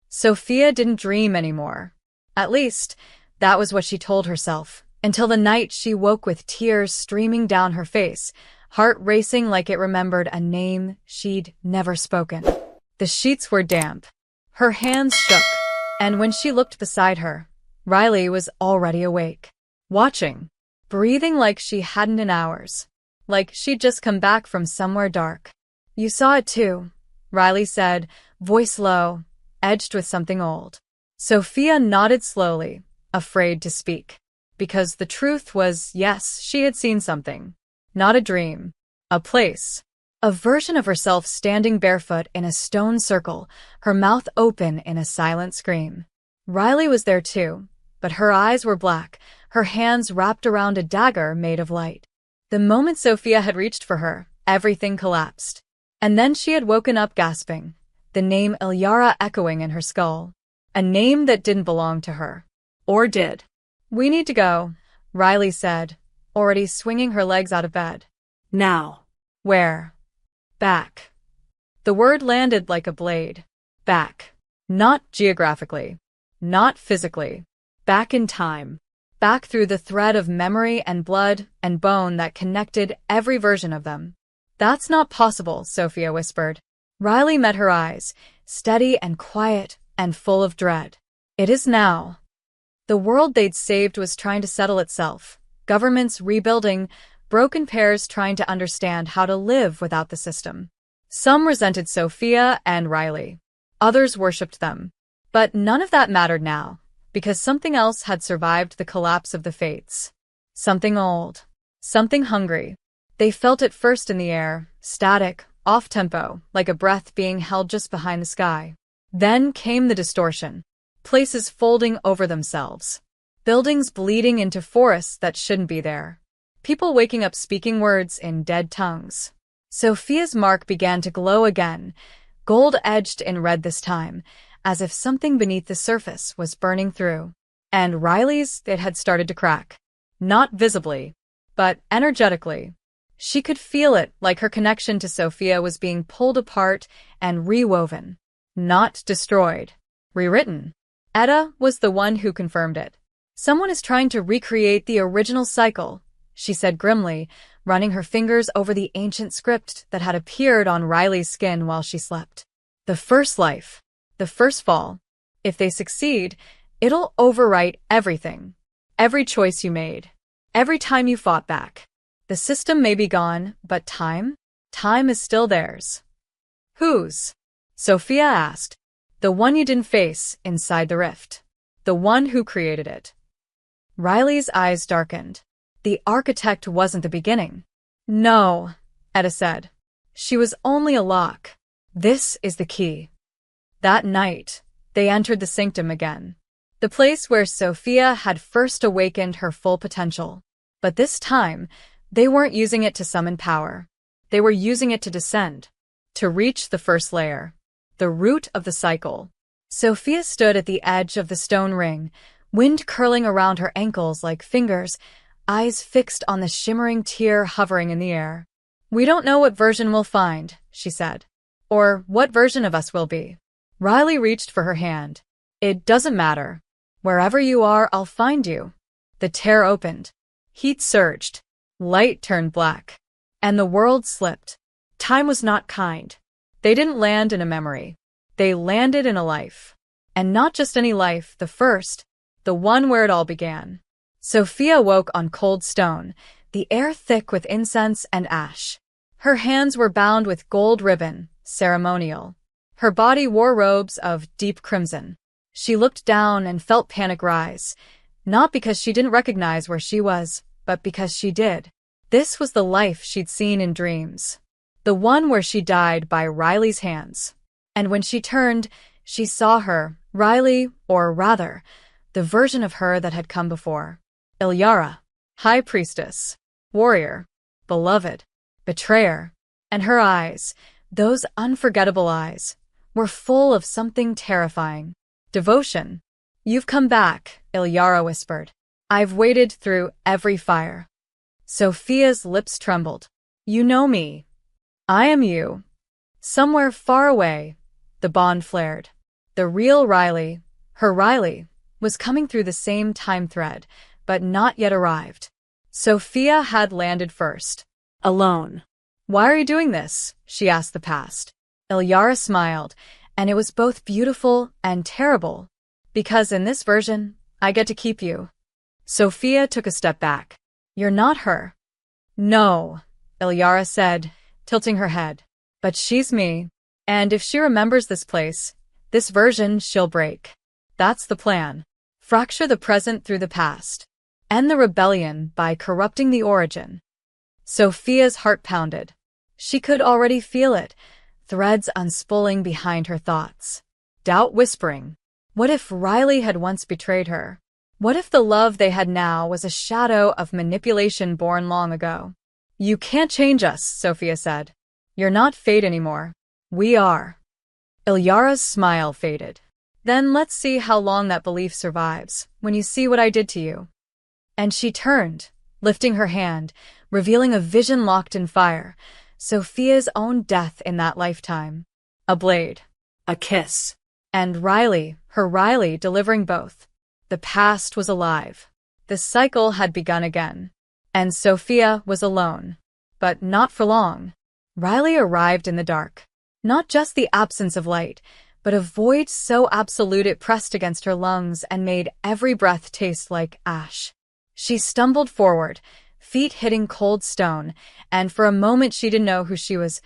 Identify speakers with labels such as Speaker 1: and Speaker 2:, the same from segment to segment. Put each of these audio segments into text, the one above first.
Speaker 1: Sophia didn't dream anymore. At least, that was what she told herself, until the night she woke with tears streaming down her face, heart racing like it remembered a name she'd never spoken. The sheets were damp. Her hands shook, and when she looked beside her, Riley was already awake, watching, breathing like she hadn't in hours, like she'd just come back from somewhere dark. "You saw it too," Riley said, voice low, edged with something old. Sophia nodded slowly, afraid to speak, because the truth was, yes, she had seen something. Not a dream. A place. A version of herself standing barefoot in a stone circle, her mouth open in a silent scream. Riley was there too, but her eyes were black, her hands wrapped around a dagger made of light. The moment Sophia had reached for her, everything collapsed. And then she had woken up gasping, the name Ilyara echoing in her skull. A name that didn't belong to her. Or did. "We need to go," Riley said, already swinging her legs out of bed.
Speaker 2: Now.
Speaker 1: "Where?" "Back." The word landed like a blade. Back. Not geographically. Not physically. Back in time. Back through the thread of memory and blood and bone that connected every version of them. "That's not possible," Sophia whispered. Riley met her eyes, steady and quiet and full of dread. "It is now." The world they'd saved was trying to settle itself, governments rebuilding, broken pairs trying to understand how to live without the system. Some resented Sophia and Riley. Others worshipped them. But none of that mattered now, because something else had survived the collapse of the fates. Something old. Something hungry. They felt it first in the air, static, off-tempo, like a breath being held just behind the sky. Then came the distortion. Places folding over themselves. Buildings bleeding into forests that shouldn't be there. People waking up speaking words in dead tongues. Sophia's mark began to glow again, gold-edged in red this time, as if something beneath the surface was burning through. And Riley's, it had started to crack. Not visibly, but energetically. She could feel it, like her connection to Sophia was being pulled apart and rewoven. Not destroyed. Rewritten. Etta was the one who confirmed it. "Someone is trying to recreate the original cycle," she said grimly, running her fingers over the ancient script that had appeared on Riley's skin while she slept. "The first life. The first fall. If they succeed, it'll overwrite everything. Every choice you made. Every time you fought back. The system may be gone, but time? Time is still theirs." "Whose?" Sophia asked. "The one you didn't face inside the rift. The one who created it." Riley's eyes darkened. The architect wasn't the beginning. "No," Etta said. "She was only a lock. This is the key." That night, they entered the sanctum again. The place where Sophia had first awakened her full potential. But this time, they weren't using it to summon power. They were using it to descend. To reach the first layer. The root of the cycle. Sophia stood at the edge of the stone ring, wind curling around her ankles like fingers, eyes fixed on the shimmering tear hovering in the air. "We don't know what version we'll find," she said. "Or what version of us will be." Riley reached for her hand. "It doesn't matter. Wherever you are, I'll find you." The tear opened. Heat surged. Light turned black. And the world slipped. Time was not kind. They didn't land in a memory. They landed in a life. And not just any life, the first, the one where it all began. Sophia woke on cold stone, the air thick with incense and ash. Her hands were bound with gold ribbon, ceremonial. Her body wore robes of deep crimson. She looked down and felt panic rise, not because she didn't recognize where she was, but because she did. This was the life she'd seen in dreams. The one where she died by Riley's hands. And when she turned, she saw her, Riley, or rather, the version of her that had come before. Ilyara, high priestess, warrior, beloved, betrayer. And her eyes, those unforgettable eyes, were full of something terrifying. Devotion. "You've come back," Ilyara whispered. "I've waded through every fire." Sophia's lips trembled. "You know me. I am you." Somewhere far away, the bond flared. The real Riley, her Riley, was coming through the same time thread, but not yet arrived. Sophia had landed first. Alone. Why are you doing this? She asked the past. Ilyara smiled, and it was both beautiful and terrible. Because in this version, I get to keep you. Sophia took a step back. You're not her. No, Ilyara said, tilting her head. But she's me. And if she remembers this place, this version she'll break. That's the plan. Fracture the present through the past. End the rebellion by corrupting the origin. Sophia's heart pounded. She could already feel it, threads unspooling behind her thoughts. Doubt whispering. What if Riley had once betrayed her? What if the love they had now was a shadow of manipulation born long ago? You can't change us, Sophia said. You're not fate anymore. We are. Ilyara's smile faded. Then let's see how long that belief survives, when you see what I did to you. And she turned, lifting her hand, revealing a vision locked in fire, Sophia's own death in that lifetime. A blade. A kiss. And Riley, her Riley, delivering both. The past was alive. The cycle had begun again. And Sophia was alone. But not for long. Riley arrived in the dark. Not just the absence of light, but a void so absolute it pressed against her lungs and made every breath taste like ash. She stumbled forward, feet hitting cold stone, and for a moment she didn't know who she was,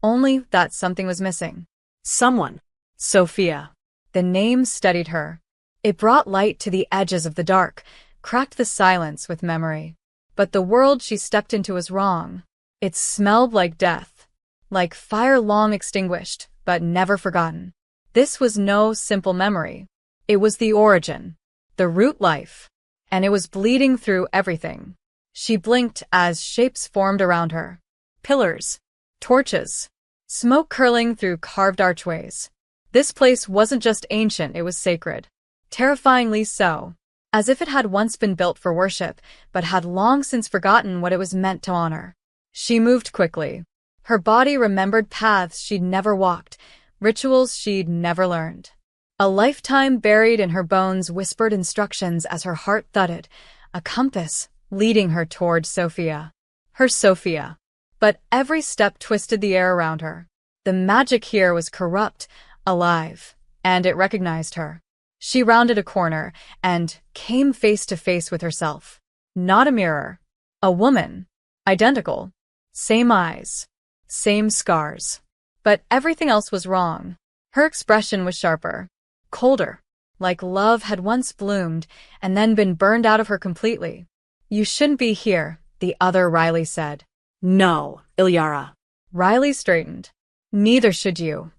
Speaker 1: only that something was missing. Someone. Sophia. The name steadied her. It brought light to the edges of the dark, cracked the silence with memory. But the world she stepped into was wrong. It smelled like death, like fire long extinguished, but never forgotten. This was no simple memory. It was the origin, the root life, and it was bleeding through everything. She blinked as shapes formed around her. Pillars, torches, smoke curling through carved archways. This place wasn't just ancient, it was sacred. Terrifyingly so, as if it had once been built for worship, but had long since forgotten what it was meant to honor. She moved quickly. Her body remembered paths she'd never walked, rituals she'd never learned. A lifetime buried in her bones whispered instructions as her heart thudded, a compass leading her toward Sophia. Her Sophia. But every step twisted the air around her. The magic here was corrupt, alive, and it recognized her. She rounded a corner and came face to face with herself. Not a mirror. A woman. Identical. Same eyes. Same scars. But everything else was wrong. Her expression was sharper. Colder. Like love had once bloomed and then been burned out of her completely. You shouldn't be here, the other Riley said. No, Ilyara. Riley straightened. Neither should you.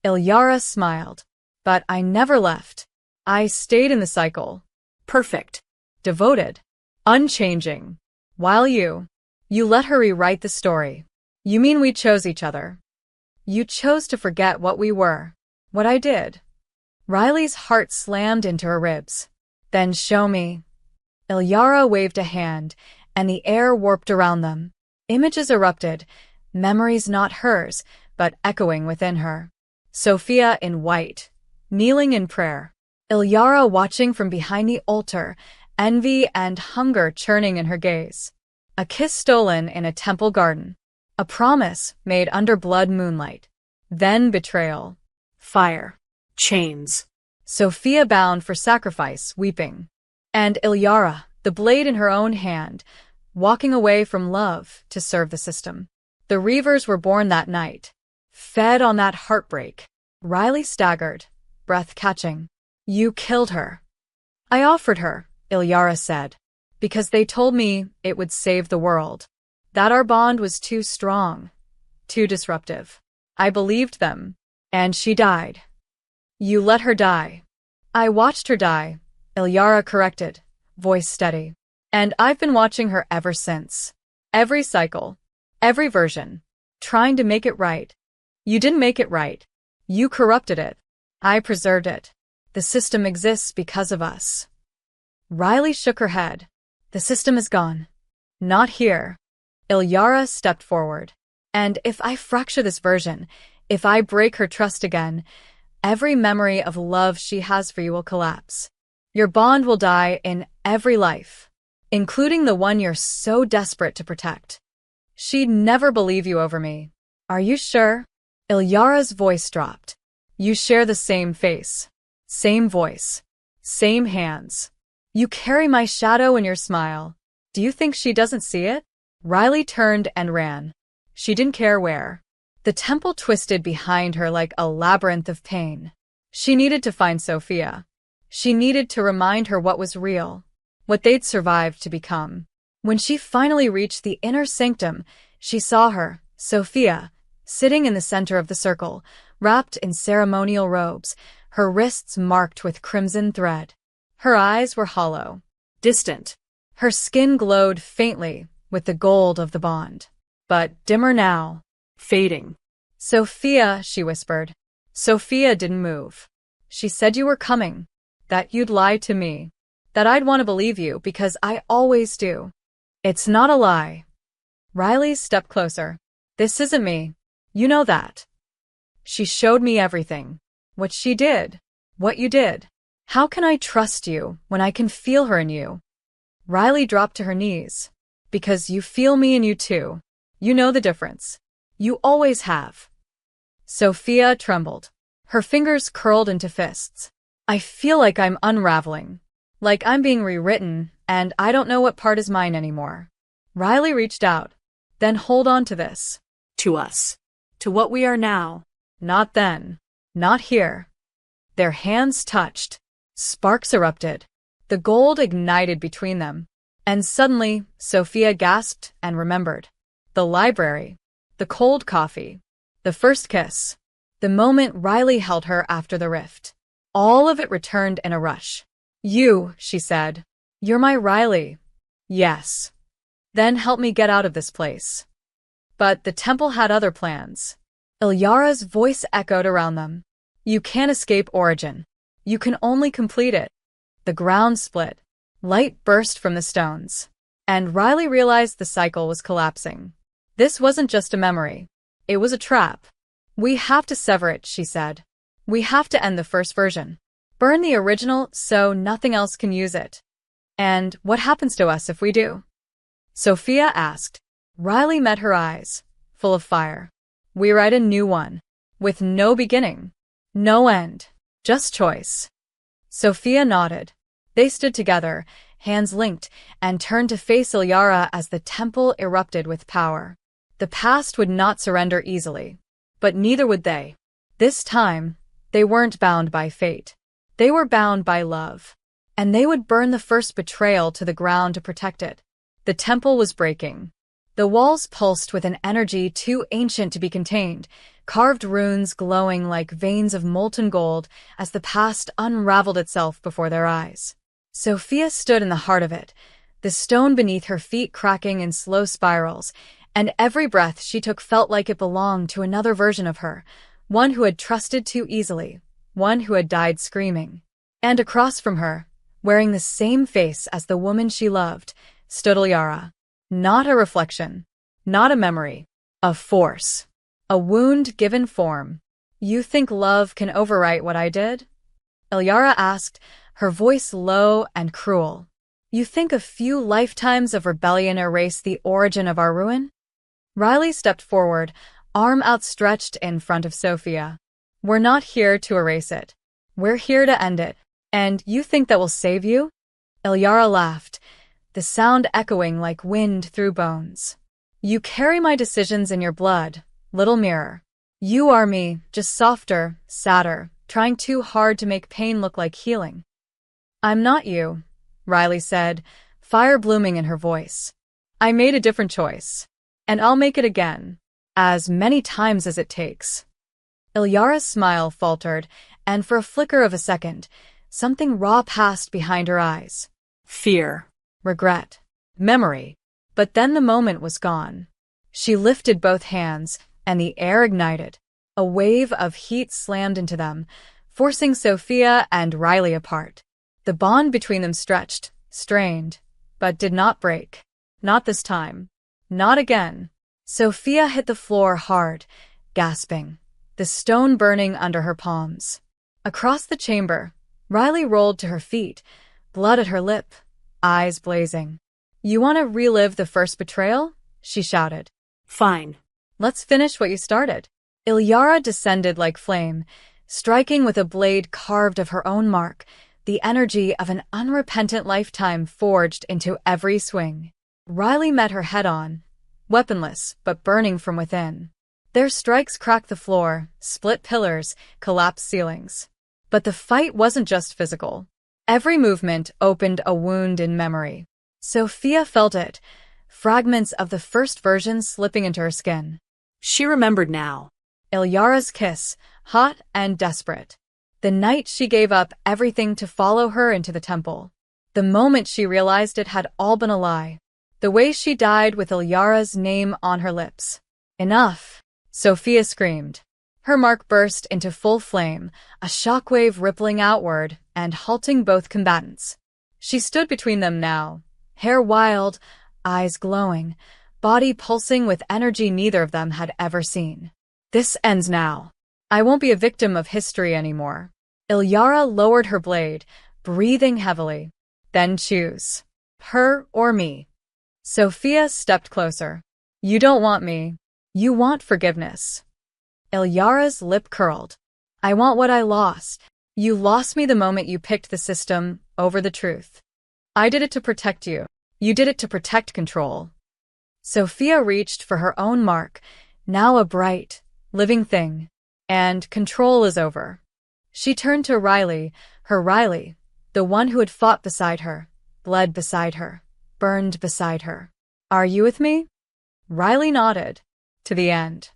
Speaker 1: Ilyara smiled. But I never left. I stayed in the cycle. Perfect. Devoted. Unchanging. While you let her rewrite the story. You mean we chose each other? You chose to forget what we were. What I did. Riley's heart slammed into her ribs. Then show me. Ilyara waved a hand, and the air warped around them. Images erupted, memories not hers, but echoing within her. Sophia in white, kneeling in prayer. Ilyara watching from behind the altar, envy and hunger churning in her gaze. A kiss stolen in a temple garden. A promise made under blood moonlight. Then betrayal. Fire. Chains. Sophia bound for sacrifice, weeping. And Ilyara, the blade in her own hand, walking away from love to serve the system. The Reavers were born that night. Fed on that heartbreak. Riley staggered, breath catching. You killed her. I offered her, Ilyara said, because they told me it would save the world. That our bond was too strong, too disruptive. I believed them, and she died. You let her die. I watched her die, Ilyara corrected, voice steady. And I've been watching her ever since. Every cycle, every version, trying to make it right. You didn't make it right. You corrupted it. I preserved it. The system exists because of us. Riley shook her head. The system is gone. Not here. Ilyara stepped forward. And if I fracture this version, if I break her trust again, every memory of love she has for you will collapse. Your bond will die in every life, including the one you're so desperate to protect. She'd never believe you over me. Are you sure? Ilyara's voice dropped. You share the same face, same voice, same hands. You carry my shadow in your smile. Do you think she doesn't see it? Riley turned and ran. She didn't care where. The temple twisted behind her like a labyrinth of pain. She needed to find Sophia. She needed to remind her what was real, what they'd survived to become. When she finally reached the inner sanctum, she saw her, Sophia, sitting in the center of the circle, wrapped in ceremonial robes, her wrists marked with crimson thread. Her eyes were hollow, distant. Her skin glowed faintly with the gold of the bond, but dimmer now, fading. Sophia, she whispered. Sophia didn't move. She said you were coming, that you'd lie to me, that I'd want to believe you because I always do. It's not a lie. Riley stepped closer. This isn't me. You know that. She showed me everything. What she did. What you did. How can I trust you when I can feel her in you? Riley dropped to her knees. Because you feel me in you too. You know the difference. You always have. Sophia trembled. Her fingers curled into fists. I feel like I'm unraveling. Like I'm being rewritten, and I don't know what part is mine anymore. Riley reached out. Then hold on to this. To us. To what we are now. Not then. Not here. Their hands touched. Sparks erupted. The gold ignited between them. And suddenly, Sophia gasped and remembered. The library. The cold coffee. The first kiss. The moment Riley held her after the rift. All of it returned in a rush. You, she said. You're my Riley. Yes. Then help me get out of this place. But the temple had other plans. Ilyara's voice echoed around them. You can't escape origin. You can only complete it. The ground split. Light burst from the stones. And Riley realized the cycle was collapsing. This wasn't just a memory. It was a trap. We have to sever it, she said. We have to end the first version. Burn the original so nothing else can use it. And what happens to us if we do? Sophia asked. Riley met her eyes, full of fire. We write a new one. With no beginning. No end. Just choice. Sophia nodded. They stood together, hands linked, and turned to face Ilyara as the temple erupted with power. The past would not surrender easily. But neither would they. This time, they weren't bound by fate. They were bound by love. And they would burn the first betrayal to the ground to protect it. The temple was breaking. The walls pulsed with an energy too ancient to be contained, carved runes glowing like veins of molten gold as the past unraveled itself before their eyes. Sophia stood in the heart of it, the stone beneath her feet cracking in slow spirals, and every breath she took felt like it belonged to another version of her, one who had trusted too easily, one who had died screaming. And across from her, wearing the same face as the woman she loved, stood Ilyara. Not a reflection, not a memory, a force, a wound given form. You think love can overwrite what I did? Ilyara asked, her voice low and cruel. You think a few lifetimes of rebellion erase the origin of our ruin? Riley stepped forward, arm outstretched in front of Sophia. We're not here to erase it. We're here to end it. And you think that will save you? Ilyara laughed, the sound echoing like wind through bones. You carry my decisions in your blood, little mirror. You are me, just softer, sadder, trying too hard to make pain look like healing. I'm not you, Riley said, fire blooming in her voice. I made a different choice. And I'll make it again, as many times as it takes. Ilyara's smile faltered, and for a flicker of a second, something raw passed behind her eyes. Fear, regret, memory. But then the moment was gone. She lifted both hands, and the air ignited. A wave of heat slammed into them, forcing Sophia and Riley apart. The bond between them stretched, strained, but did not break. Not this time. Not again. Sophia hit the floor hard, gasping, the stone burning under her palms. Across the chamber, Riley rolled to her feet, blood at her lip, eyes blazing. "You want to relive the first betrayal?" she shouted.
Speaker 2: Fine.
Speaker 1: "Let's finish what you started." Ilyara descended like flame, striking with a blade carved of her own mark, the energy of an unrepentant lifetime forged into every swing. Riley met her head-on, weaponless but burning from within. Their strikes cracked the floor, split pillars, collapsed ceilings. But the fight wasn't just physical. Every movement opened a wound in memory. Sophia felt it, fragments of the first version slipping into her skin.
Speaker 2: She remembered now.
Speaker 1: Ilyara's kiss, hot and desperate. The night she gave up everything to follow her into the temple. The moment she realized it had all been a lie. The way she died with Ilyara's name on her lips. Enough! Sophia screamed. Her mark burst into full flame, a shockwave rippling outward and halting both combatants. She stood between them now, hair wild, eyes glowing, body pulsing with energy neither of them had ever seen. "This ends now. I won't be a victim of history anymore." Ilyara lowered her blade, breathing heavily. "Then choose. Her or me." Sophia stepped closer. "You don't want me. You want forgiveness." Ilyara's lip curled. "I want what I lost. You lost me the moment you picked the system over the truth. I did it to protect you. You did it to protect control." Sophia reached for her own mark, now a bright, living thing. And control is over. She turned to Riley, her Riley, the one who had fought beside her, bled beside her, burned beside her. "Are you with me?" Riley nodded. "To the end."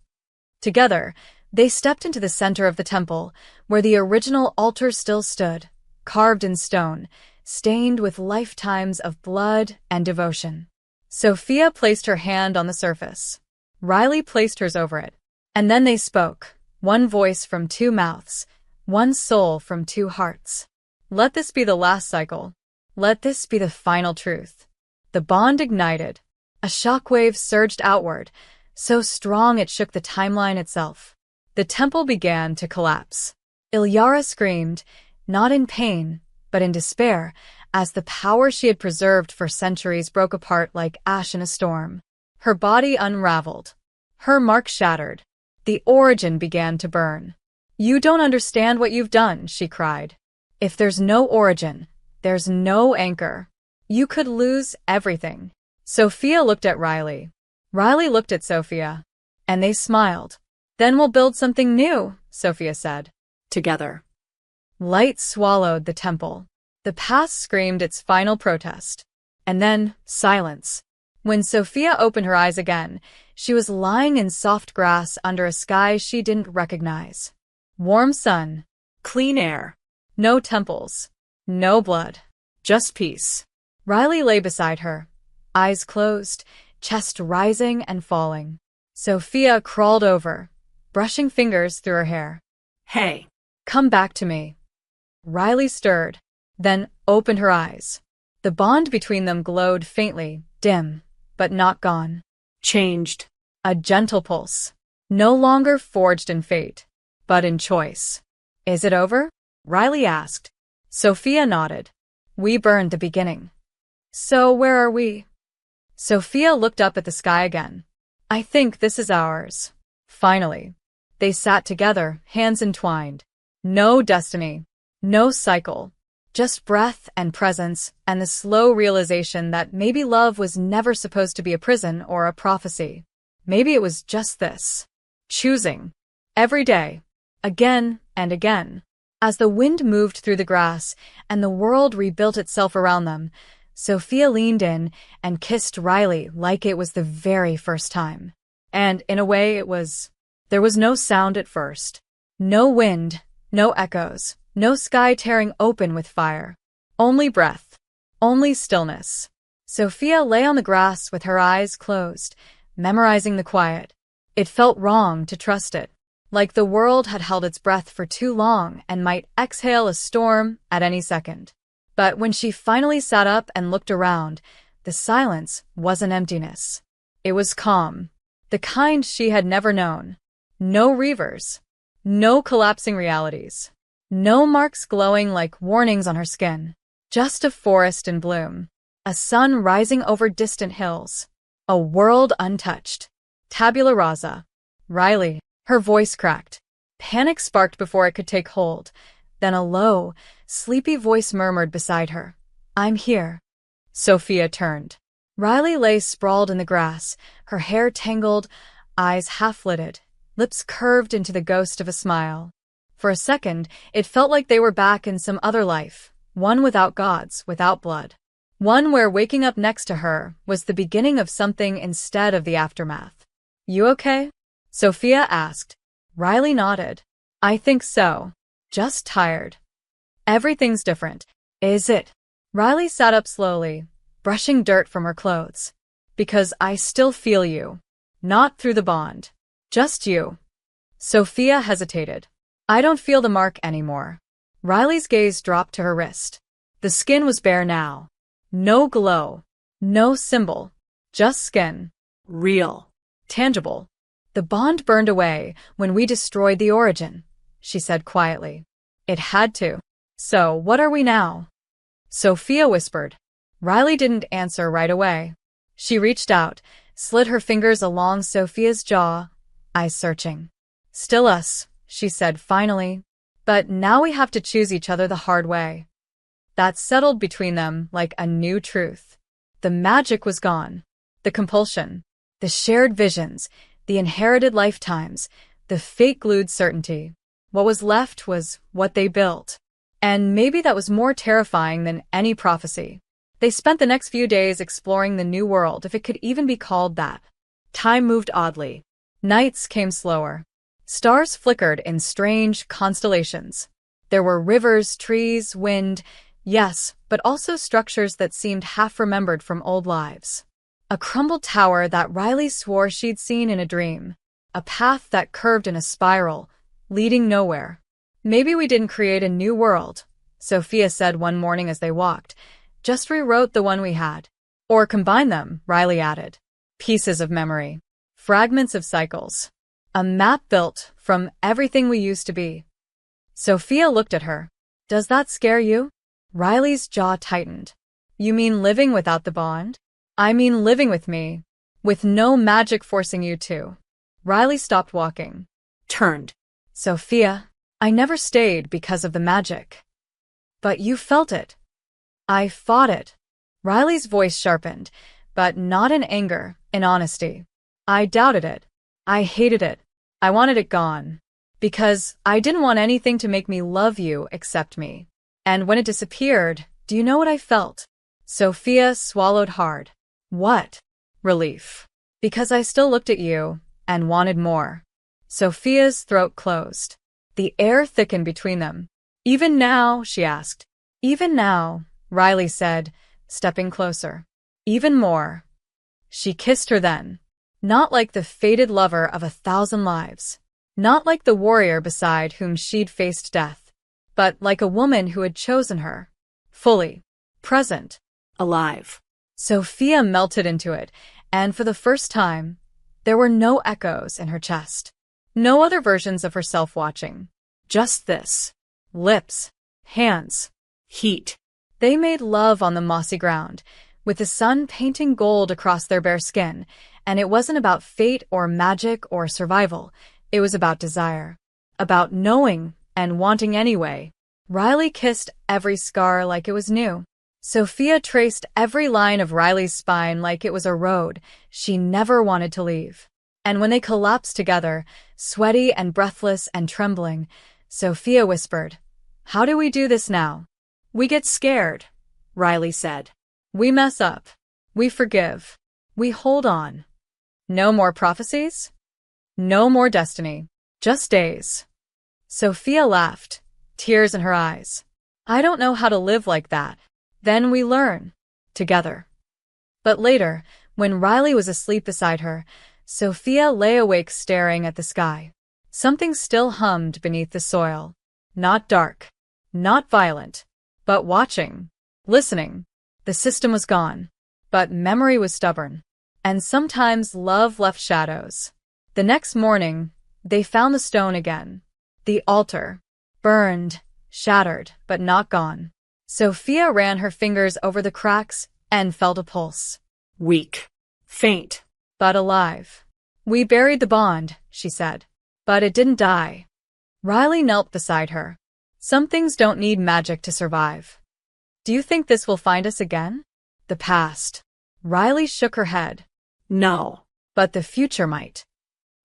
Speaker 1: Together, they stepped into the center of the temple, where the original altar still stood, carved in stone, stained with lifetimes of blood and devotion. Sophia placed her hand on the surface. Riley placed hers over it. And then they spoke, one voice from two mouths, one soul from two hearts. "Let this be the last cycle. Let this be the final truth." The bond ignited. A shockwave surged outward, so strong it shook the timeline itself. The temple began to collapse. Ilyara screamed, not in pain, but in despair, as the power she had preserved for centuries broke apart like ash in a storm. Her body unraveled. Her mark shattered. The origin began to burn. "You don't understand what you've done," she cried. "If there's no origin, there's no anchor. You could lose everything." Sophia looked at Riley. Riley looked at Sophia. And they smiled. "Then we'll build something new," Sophia said.
Speaker 2: Together.
Speaker 1: Light swallowed the temple. The past screamed its final protest. And then, silence. When Sophia opened her eyes again, she was lying in soft grass under a sky she didn't recognize. Warm sun.
Speaker 2: Clean air.
Speaker 1: No temples. No blood. Just peace. Riley lay beside her, eyes closed, chest rising and falling. Sophia crawled over, brushing fingers through her hair.
Speaker 2: "Hey.
Speaker 1: Come back to me." Riley stirred, then opened her eyes. The bond between them glowed faintly, dim, but not gone.
Speaker 2: Changed.
Speaker 1: A gentle pulse. No longer forged in fate, but in choice. "Is it over?" Riley asked. Sophia nodded. "We burned the beginning. So where are we?" Sophia looked up at the sky again. "I think this is ours." Finally. They sat together, hands entwined. No destiny. No cycle. Just breath and presence and the slow realization that maybe love was never supposed to be a prison or a prophecy. Maybe it was just this. Choosing. Every day. Again and again. As the wind moved through the grass and the world rebuilt itself around them, Sophia leaned in and kissed Riley like it was the very first time. And in a way there was no sound at first. No wind, no echoes, no sky tearing open with fire. Only breath. Only stillness. Sophia lay on the grass with her eyes closed, memorizing the quiet. It felt wrong to trust it, like the world had held its breath for too long and might exhale a storm at any second. But when she finally sat up and looked around, the silence wasn't emptiness. It was calm, the kind she had never known. No reavers. No collapsing realities. No marks glowing like warnings on her skin. Just a forest in bloom. A sun rising over distant hills. A world untouched. Tabula rasa. Riley. Her voice cracked. Panic sparked before it could take hold. Then a low, sleepy voice murmured beside her. I'm here. Sophia turned. Riley lay sprawled in the grass, her hair tangled, eyes half-lidded, lips curved into the ghost of a smile. For a second, it felt like they were back in some other life, one without gods, without blood. One where waking up next to her was the beginning of something instead of the aftermath. You okay? Sophia asked. Riley nodded. I think so. Just tired. Everything's different. Is it? Riley sat up slowly, brushing dirt from her clothes. Because I still feel you. Not through the bond. Just you. Sophia hesitated. I don't feel the mark anymore. Riley's gaze dropped to her wrist. The skin was bare now. No glow. No symbol. Just skin.
Speaker 2: Real.
Speaker 1: Tangible. The bond burned away when we destroyed the origin, she said quietly. It had to. So, what are we now? Sophia whispered. Riley didn't answer right away. She reached out, slid her fingers along Sophia's jaw, eyes searching. Still us, she said finally. But now we have to choose each other the hard way. That settled between them like a new truth. The magic was gone. The compulsion. The shared visions. The inherited lifetimes. The fate-glued certainty. What was left was what they built. And maybe that was more terrifying than any prophecy. They spent the next few days exploring the new world, if it could even be called that. Time moved oddly. Nights came slower. Stars flickered in strange constellations. There were rivers, trees, wind, yes, but also structures that seemed half-remembered from old lives. A crumbled tower that Riley swore she'd seen in a dream. A path that curved in a spiral, leading nowhere. Maybe we didn't create a new world, Sophia said one morning as they walked. Just rewrote the one we had. Or combine them, Riley added. Pieces of memory. Fragments of cycles. A map built from everything we used to be. Sophia looked at her. Does that scare you? Riley's jaw tightened. You mean living without the bond? I mean living with me. With no magic forcing you to. Riley stopped walking.
Speaker 2: Turned.
Speaker 1: Sophia, I never stayed because of the magic. But you felt it. I fought it. Riley's voice sharpened, but not in anger, in honesty. I doubted it. I hated it. I wanted it gone. Because I didn't want anything to make me love you except me. And when it disappeared, do you know what I felt? Sophia swallowed hard. What? Relief. Because I still looked at you and wanted more. Sophia's throat closed. The air thickened between them. Even now, she asked. Even now, Riley said, stepping closer. Even more. She kissed her then. Not like the fated lover of 1,000 lives. Not like the warrior beside whom she'd faced death. But like a woman who had chosen her. Fully. Present.
Speaker 2: Alive.
Speaker 1: Sophia melted into it, and for the first time, there were no echoes in her chest. No other versions of herself watching. Just this. Lips. Hands.
Speaker 2: Heat.
Speaker 1: They made love on the mossy ground, with the sun painting gold across their bare skin, and it wasn't about fate or magic or survival. It was about desire. About knowing and wanting anyway. Riley kissed every scar like it was new. Sophia traced every line of Riley's spine like it was a road she never wanted to leave. And when they collapsed together, sweaty and breathless and trembling, Sophia whispered, How do we do this now? We get scared, Riley said. We mess up. We forgive. We hold on. No more prophecies? No more destiny. Just days. Sophia laughed, tears in her eyes. I don't know how to live like that. Then we learn. Together. But later, when Riley was asleep beside her, Sophia lay awake staring at the sky. Something still hummed beneath the soil. Not dark. Not violent. But watching. Listening. The system was gone. But memory was stubborn. And sometimes love left shadows. The next morning, they found the stone again. The altar. Burned. shattered, but not gone. Sophia ran her fingers over the cracks and felt a pulse.
Speaker 2: Weak. Faint.
Speaker 1: But alive. We buried the bond, she said. But it didn't die. Riley knelt beside her. Some things don't need magic to survive. Do you think this will find us again? The past. Riley shook her head.
Speaker 2: No.
Speaker 1: But the future might.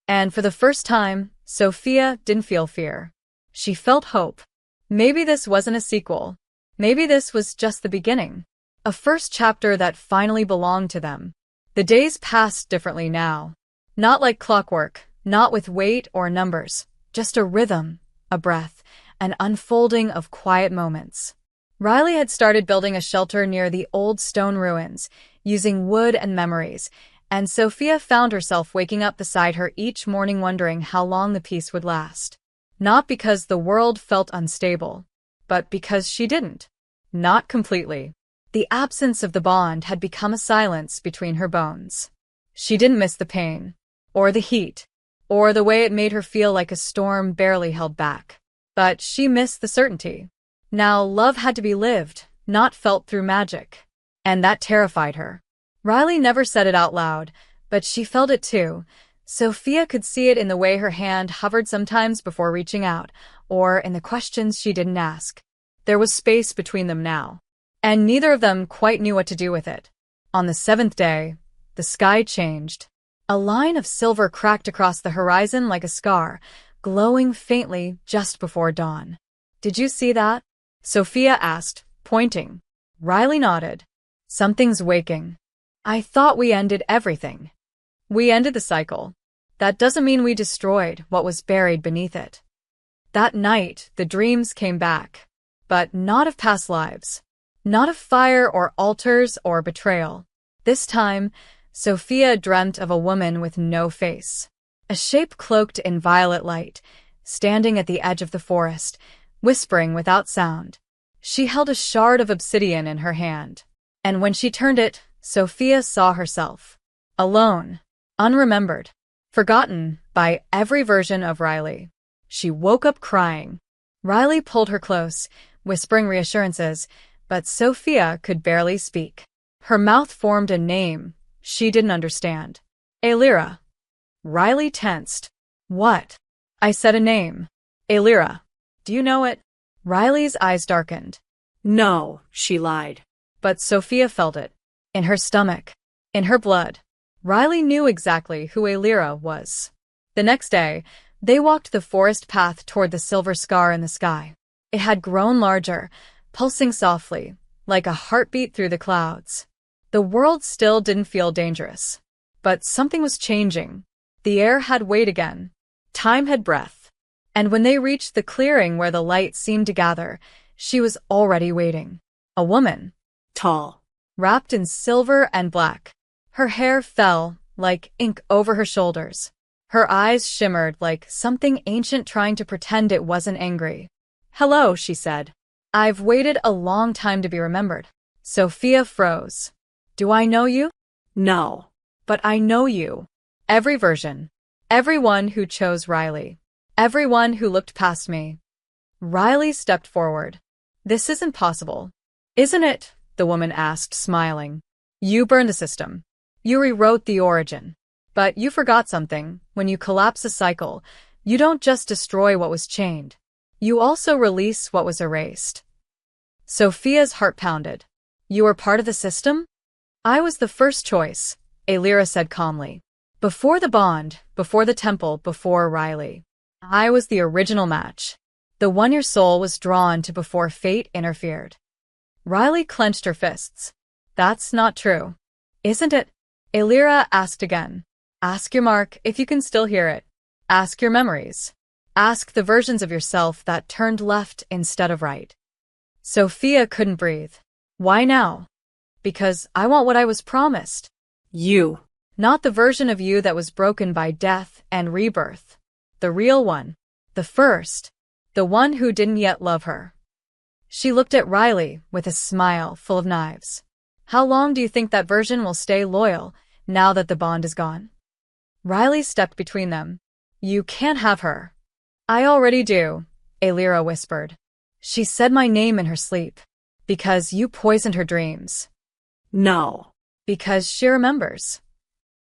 Speaker 1: And for the first time, Sophia didn't feel fear. She felt hope. Maybe this wasn't a sequel. Maybe this was just the beginning. A first chapter that finally belonged to them. The days passed differently now. Not like clockwork, not with weight or numbers, just a rhythm, a breath, an unfolding of quiet moments. Riley had started building a shelter near the old stone ruins, using wood and memories, and Sophia found herself waking up beside her each morning wondering how long the peace would last. Not because the world felt unstable, but because she didn't. Not completely. The absence of the bond had become a silence between her bones. She didn't miss the pain, or the heat, or the way it made her feel like a storm barely held back. But she missed the certainty. Now love had to be lived, not felt through magic. And that terrified her. Riley never said it out loud, but she felt it too. Sophia could see it in the way her hand hovered sometimes before reaching out, or in the questions she didn't ask. There was space between them now, and neither of them quite knew what to do with it. On the seventh day, the sky changed. A line of silver cracked across the horizon like a scar, glowing faintly just before dawn. Did you see that? Sophia asked, pointing. Riley nodded. Something's waking. I thought we ended everything. We ended the cycle. That doesn't mean we destroyed what was buried beneath it. That night, the dreams came back, but not of past lives. Not of fire or altars or betrayal. This time, Sophia dreamt of a woman with no face. A shape cloaked in violet light, standing at the edge of the forest, whispering without sound. She held a shard of obsidian in her hand, and when she turned it, Sophia saw herself. Alone, unremembered, forgotten by every version of Riley. She woke up crying. Riley pulled her close, whispering reassurances, but Sophia could barely speak. Her mouth formed a name she didn't understand. Aelira. Riley tensed. What? I said a name. Aelira. Do you know it? Riley's eyes darkened.
Speaker 2: No, she lied.
Speaker 1: But Sophia felt it. In her stomach. In her blood. Riley knew exactly who Aelira was. The next day, they walked the forest path toward the silver scar in the sky. It had grown larger, pulsing softly, like a heartbeat through the clouds. The world still didn't feel dangerous. But something was changing. The air had weight again. Time had breath. And when they reached the clearing where the light seemed to gather, she was already waiting. A woman.
Speaker 2: Tall.
Speaker 1: Wrapped in silver and black. Her hair fell like ink over her shoulders. Her eyes shimmered like something ancient trying to pretend it wasn't angry. Hello, she said. I've waited a long time to be remembered. Sophia froze. Do I know you?
Speaker 2: No.
Speaker 1: But I know you. Every version. Everyone who chose Riley. Everyone who looked past me. Riley stepped forward. This isn't possible. Isn't it? The woman asked, smiling. You burned the system. You rewrote the origin. But you forgot something. When you collapse a cycle, you don't just destroy what was chained. You also release what was erased. Sophia's heart pounded. You were part of the system? I was the first choice, Aelira said calmly. Before the bond, before the temple, before Riley. I was the original match. The one your soul was drawn to before fate interfered. Riley clenched her fists. That's not true. Isn't it? Aelira asked again. Ask your mark if you can still hear it. Ask your memories. Ask the versions of yourself that turned left instead of right. Sophia couldn't breathe. Why now? Because I want what I was promised.
Speaker 2: You.
Speaker 1: Not the version of you that was broken by death and rebirth. The real one. The first. The one who didn't yet love her. She looked at Riley with a smile full of knives. How long do you think that version will stay loyal now that the bond is gone? Riley stepped between them. You can't have her. I already do, Aelira whispered. She said my name in her sleep. Because you poisoned her dreams.
Speaker 2: No.
Speaker 1: Because she remembers.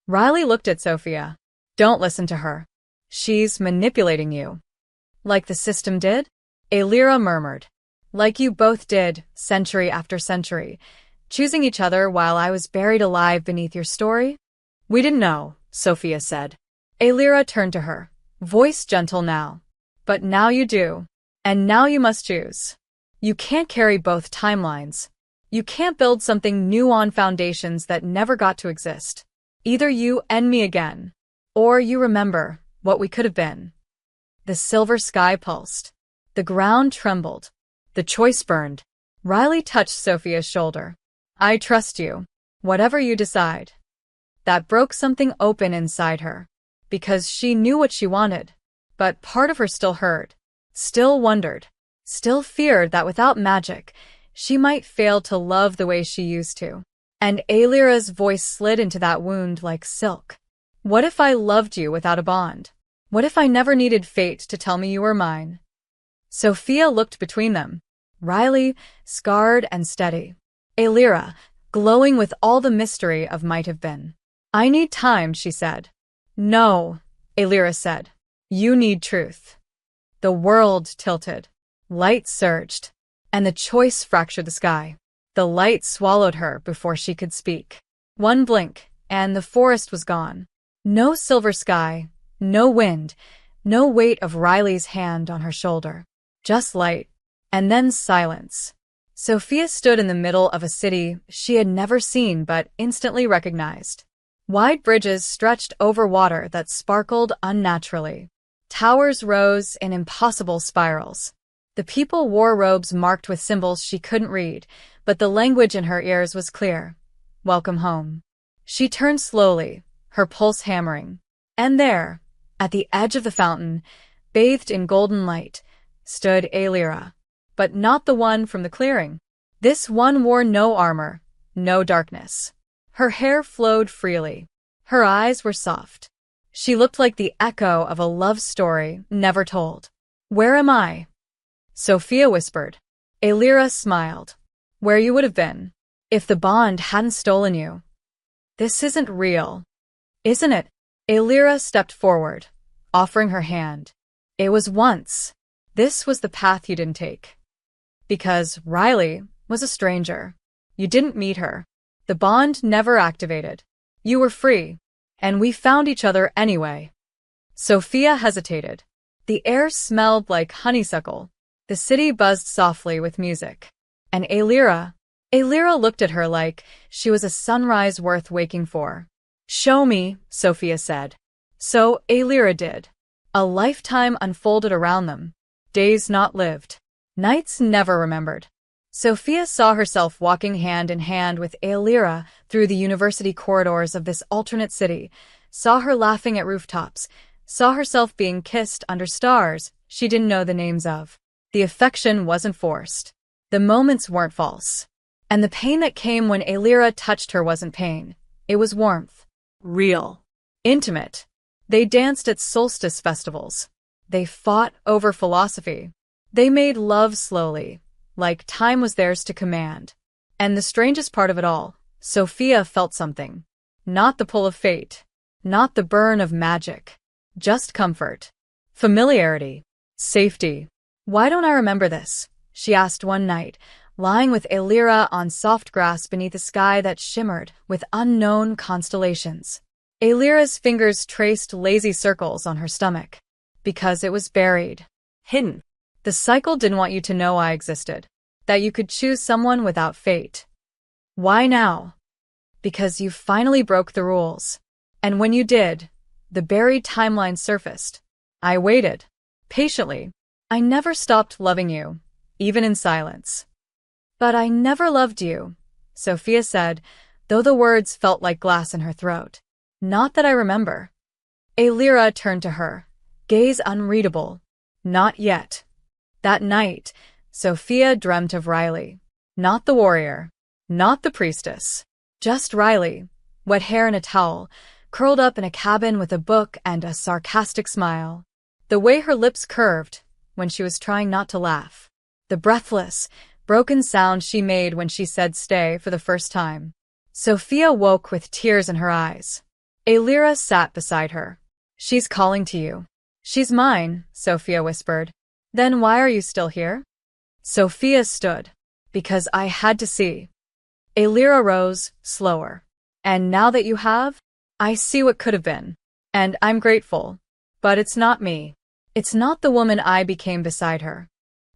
Speaker 1: Riley looked at Sophia. Don't listen to her. She's manipulating you. Like the system did? Alira murmured. Like you both did, century after century, choosing each other while I was buried alive beneath your story? We didn't know, Sophia said. Alira turned to her, voice gentle now. But now you do. And now you must choose. You can't carry both timelines. You can't build something new on foundations that never got to exist. Either you end me again, or you remember what we could have been. The silver sky pulsed. The ground trembled. The choice burned. Riley touched Sophia's shoulder. I trust you. Whatever you decide. That broke something open inside her. Because she knew what she wanted. But part of her still hurt. Still wondered. Still feared that without magic, she might fail to love the way she used to. And Alira's voice slid into that wound like silk. What if I loved you without a bond? What if I never needed fate to tell me you were mine? Sophia looked between them. Riley, scarred and steady. Alira, glowing with all the mystery of might have been. I need time, she said. No, Alira said. You need truth. The world tilted. Light surged. And the choice fractured the sky. The light swallowed her before she could speak. One blink, and the forest was gone. No silver sky, no wind, no weight of Riley's hand on her shoulder. Just light, and then silence. Sophia stood in the middle of a city she had never seen but instantly recognized. Wide bridges stretched over water that sparkled unnaturally. Towers rose in impossible spirals. The people wore robes marked with symbols she couldn't read, but the language in her ears was clear. Welcome home. She turned slowly, her pulse hammering. And there, at the edge of the fountain, bathed in golden light, stood Alira. But not the one from the clearing. This one wore no armor, no darkness. Her hair flowed freely. Her eyes were soft. She looked like the echo of a love story never told. Where am I? Sophia whispered. Alira smiled. Where you would have been, if the bond hadn't stolen you. This isn't real, isn't it? Alira stepped forward, offering her hand. It was once. This was the path you didn't take. Because Riley was a stranger. You didn't meet her. The bond never activated. You were free, and we found each other anyway. Sophia hesitated. The air smelled like honeysuckle. The city buzzed softly with music. And Alira looked at her like she was a sunrise worth waking for. Show me, Sophia said. So Alira did. A lifetime unfolded around them. Days not lived. Nights never remembered. Sophia saw herself walking hand in hand with Alira through the university corridors of this alternate city, saw her laughing at rooftops, saw herself being kissed under stars she didn't know the names of. The affection wasn't forced. The moments weren't false. And the pain that came when Alira touched her wasn't pain. It was warmth.
Speaker 2: Real.
Speaker 1: Intimate. They danced at solstice festivals. They fought over philosophy. They made love slowly, like time was theirs to command. And the strangest part of it all, Sophia felt something. Not the pull of fate. Not the burn of magic. Just comfort. Familiarity. Safety. Why don't I remember this? She asked one night, lying with Alira on soft grass beneath a sky that shimmered with unknown constellations. Alira's fingers traced lazy circles on her stomach. Because it was buried. Hidden. The cycle didn't want you to know I existed. That you could choose someone without fate. Why now? Because you finally broke the rules. And when you did, the buried timeline surfaced. I waited. Patiently. I never stopped loving you, even in silence. But I never loved you, Sophia said, though the words felt like glass in her throat. Not that I remember. Alira turned to her, gaze unreadable. Not yet. That night, Sophia dreamt of Riley. Not the warrior. Not the priestess. Just Riley, wet hair in a towel, curled up in a cabin with a book and a sarcastic smile. The way her lips curved when she was trying not to laugh. the breathless, broken sound she made when she said stay for the first time. Sophia woke with tears in her eyes. Alira sat beside her. She's calling to you. She's mine, Sophia whispered. Then why are you still here? Sophia stood. Because I had to see. Alira rose, slower. And now that you have, I see what could have been. And I'm grateful. But it's not me. It's not the woman I became beside her.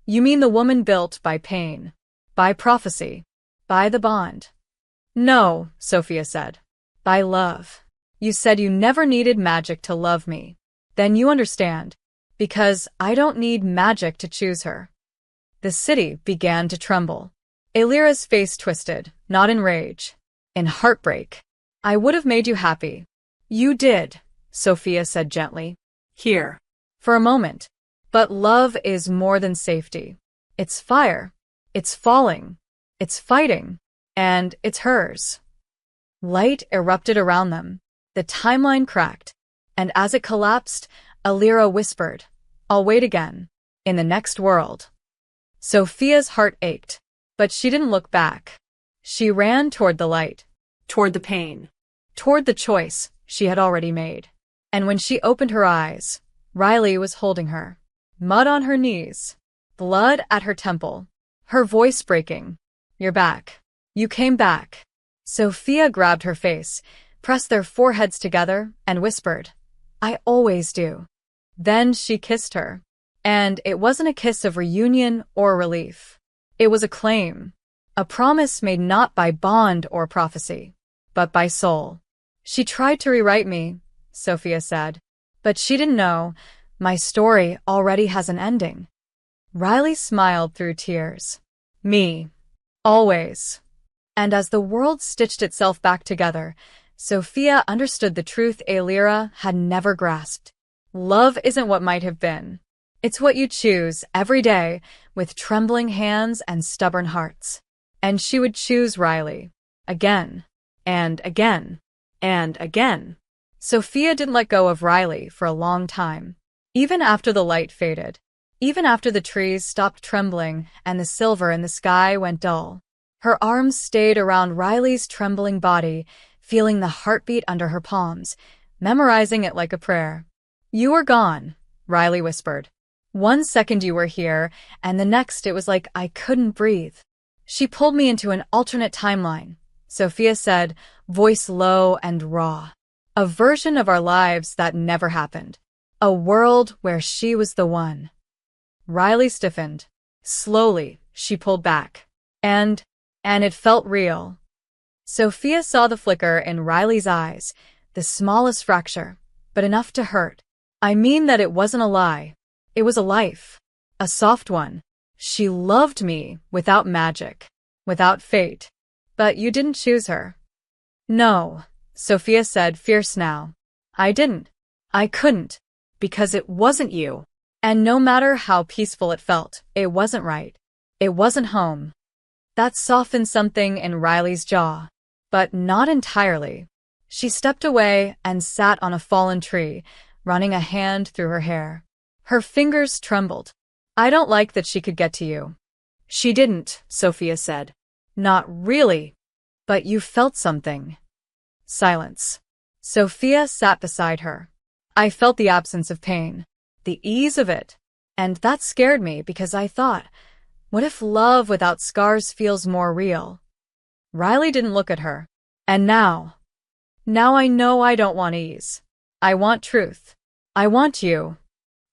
Speaker 1: You mean the woman built by pain, by prophecy, by the bond? No, Sophia said. By love. You said you never needed magic to love me. Then you understand. Because I don't need magic to choose her. The city began to tremble. Alira's face twisted, not in rage, in heartbreak. I would have made you happy. You did, Sophia said gently.
Speaker 2: Here.
Speaker 1: For a moment. But love is more than safety. It's fire. It's falling. It's fighting. And it's hers. Light erupted around them. The timeline cracked. And as it collapsed, Alira whispered, I'll wait again. In the next world. Sophia's heart ached. But she didn't look back. She ran toward the light.
Speaker 2: Toward the pain.
Speaker 1: Toward the choice she had already made. And when she opened her eyes, Riley was holding her. Mud on her knees. Blood at her temple. Her voice breaking. You're back. You came back. Sophia grabbed her face, pressed their foreheads together, and whispered, I always do. Then she kissed her. And it wasn't a kiss of reunion or relief. It was a claim. A promise made not by bond or prophecy, but by soul. She tried to rewrite me, Sophia said. But she didn't know. My story already has an ending. Riley smiled through tears. Me. Always. And as the world stitched itself back together, Sophia understood the truth Alira had never grasped. Love isn't what might have been. It's what you choose every day with trembling hands and stubborn hearts. And she would choose Riley. Again. And again. And again. Sophia didn't let go of Riley for a long time. Even after the light faded. Even after the trees stopped trembling and the silver in the sky went dull. Her arms stayed around Riley's trembling body, feeling the heartbeat under her palms, memorizing it like a prayer. You were gone, Riley whispered. 1 second you were here, and the next it was like I couldn't breathe. She pulled me into an alternate timeline, Sophia said, voice low and raw. A version of our lives that never happened. A world where she was the one. Riley stiffened. Slowly, she pulled back. And it felt real. Sophia saw the flicker in Riley's eyes, the smallest fracture, but enough to hurt. I mean that it wasn't a lie. It was a life. A soft one. She loved me without magic, without fate. But you didn't choose her. No, Sophia said, fierce now. I didn't. I couldn't. Because it wasn't you. And no matter how peaceful it felt, it wasn't right. It wasn't home. That softened something in Riley's jaw. But not entirely. She stepped away and sat on a fallen tree, running a hand through her hair. Her fingers trembled. I don't like that she could get to you. She didn't, Sophia said. Not really. But you felt something. Silence. Sophia sat beside her. I felt the absence of pain, the ease of it. And that scared me because I thought, what if love without scars feels more real? Riley didn't look at her. And now I know I don't want ease. I want truth. I want you.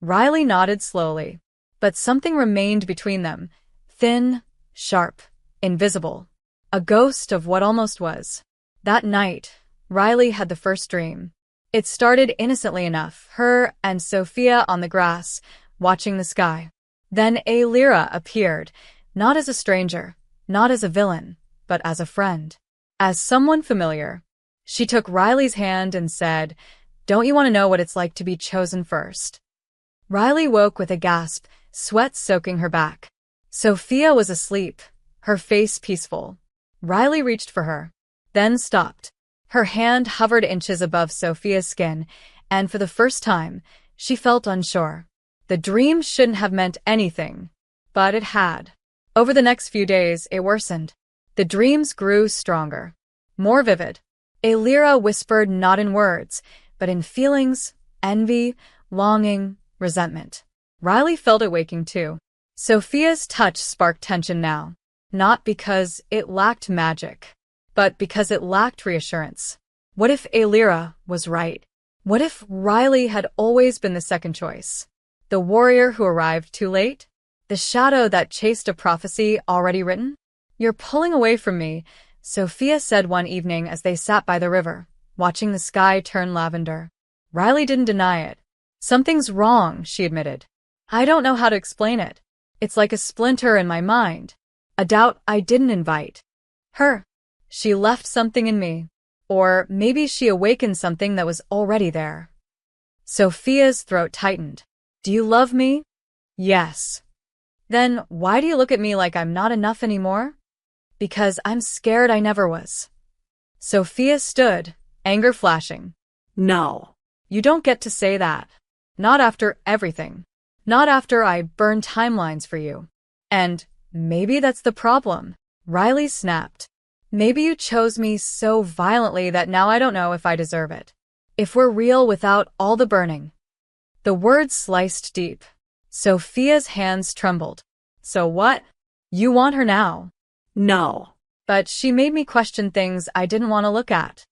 Speaker 1: Riley nodded slowly. But something remained between them. Thin, sharp, invisible. A ghost of what almost was. That night, Riley had the first dream. It started innocently enough, her and Sophia on the grass, watching the sky. Then Alira appeared, not as a stranger, not as a villain, but as a friend. As someone familiar. She took Riley's hand and said, Don't you want to know what it's like to be chosen first? Riley woke with a gasp, sweat soaking her back. Sophia was asleep, her face peaceful. Riley reached for her, then stopped. Her hand hovered inches above Sophia's skin, and for the first time, she felt unsure. The dream shouldn't have meant anything. But it had. Over the next few days, it worsened. The dreams grew stronger, more vivid. Alira whispered not in words, but in feelings, envy, longing, resentment. Riley felt it waking too. Sophia's touch sparked tension now, not because it lacked magic, but because it lacked reassurance. What if Alira was right? What if Riley had always been the second choice? The warrior who arrived too late? The shadow that chased a prophecy already written? "You're pulling away from me," Sophia said one evening as they sat by the river, watching the sky turn lavender. Riley didn't deny it. "Something's wrong," she admitted. "I don't know how to explain it. It's like a splinter in my mind. A doubt I didn't invite. Her. She left something in me. Or maybe she awakened something that was already there." Sophia's throat tightened. "Do you love me?" "Yes." "Then why do you look at me like I'm not enough anymore?" "Because I'm scared I never was." Sophia stood, anger flashing.
Speaker 2: No.
Speaker 1: "You don't get to say that. Not after everything. Not after I burned timelines for you. And maybe that's the problem." Riley snapped. "Maybe you chose me so violently that now I don't know if I deserve it. If we're real without all the burning." The words sliced deep. Sophia's hands trembled. "So what? You want her now?"
Speaker 2: No.
Speaker 1: "But she made me question things I didn't want to look at."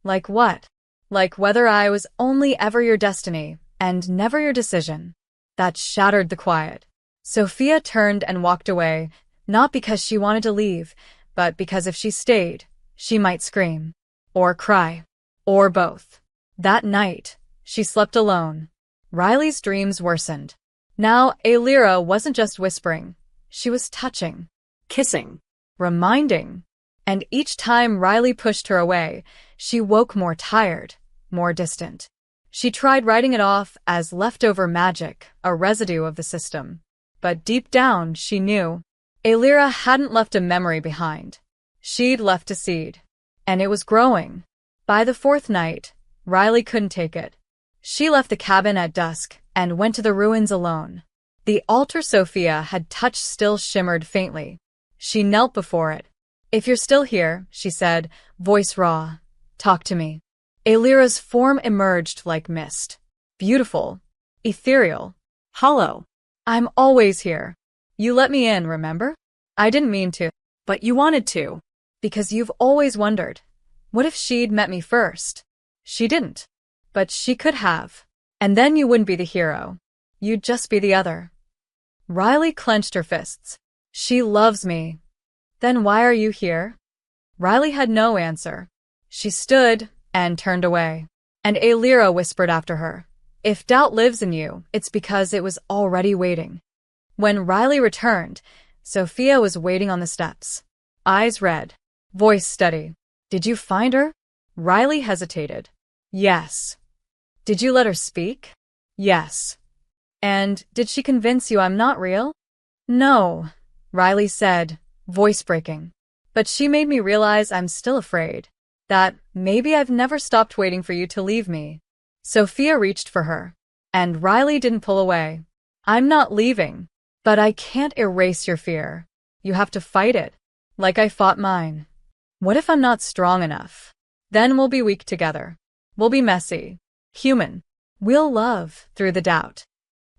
Speaker 1: "Like what?" "Like whether I was only ever your destiny and never your decision." That shattered the quiet. Sophia turned and walked away, not because she wanted to leave, but because if she stayed, she might scream. Or cry. Or both. That night, she slept alone. Riley's dreams worsened. Now, Alira wasn't just whispering. She was touching.
Speaker 2: Kissing.
Speaker 1: Reminding. And each time Riley pushed her away, she woke more tired, more distant. She tried writing it off as leftover magic, a residue of the system. But deep down, she knew. Alira hadn't left a memory behind. She'd left a seed. And it was growing. By the fourth night, Riley couldn't take it. She left the cabin at dusk and went to the ruins alone. The altar Sophia had touched still shimmered faintly. She knelt before it. "If you're still here," she said, voice raw, "talk to me." Alira's form emerged like mist. Beautiful. Ethereal.
Speaker 2: Hollow.
Speaker 1: "I'm always here. You let me in, remember? I didn't mean to."
Speaker 2: But you wanted to.
Speaker 1: "Because you've always wondered. What if she'd met me first?" "She didn't. But she could have. And then you wouldn't be the hero. You'd just be the other." Riley clenched her fists. "She loves me." "Then why are you here?" Riley had no answer. She stood and turned away. And Alira whispered after her, "If doubt lives in you, it's because it was already waiting." When Riley returned, Sophia was waiting on the steps. Eyes red. Voice steady. "Did you find her?" Riley hesitated. "Yes." "Did you let her speak?" "Yes." "And did she convince you I'm not real?" "No," Riley said, voice breaking. "But she made me realize I'm still afraid. That maybe I've never stopped waiting for you to leave me." Sophia reached for her. And Riley didn't pull away. "I'm not leaving. But I can't erase your fear. You have to fight it. Like I fought mine." "What if I'm not strong enough?" "Then we'll be weak together. We'll be messy. Human. We'll love through the doubt."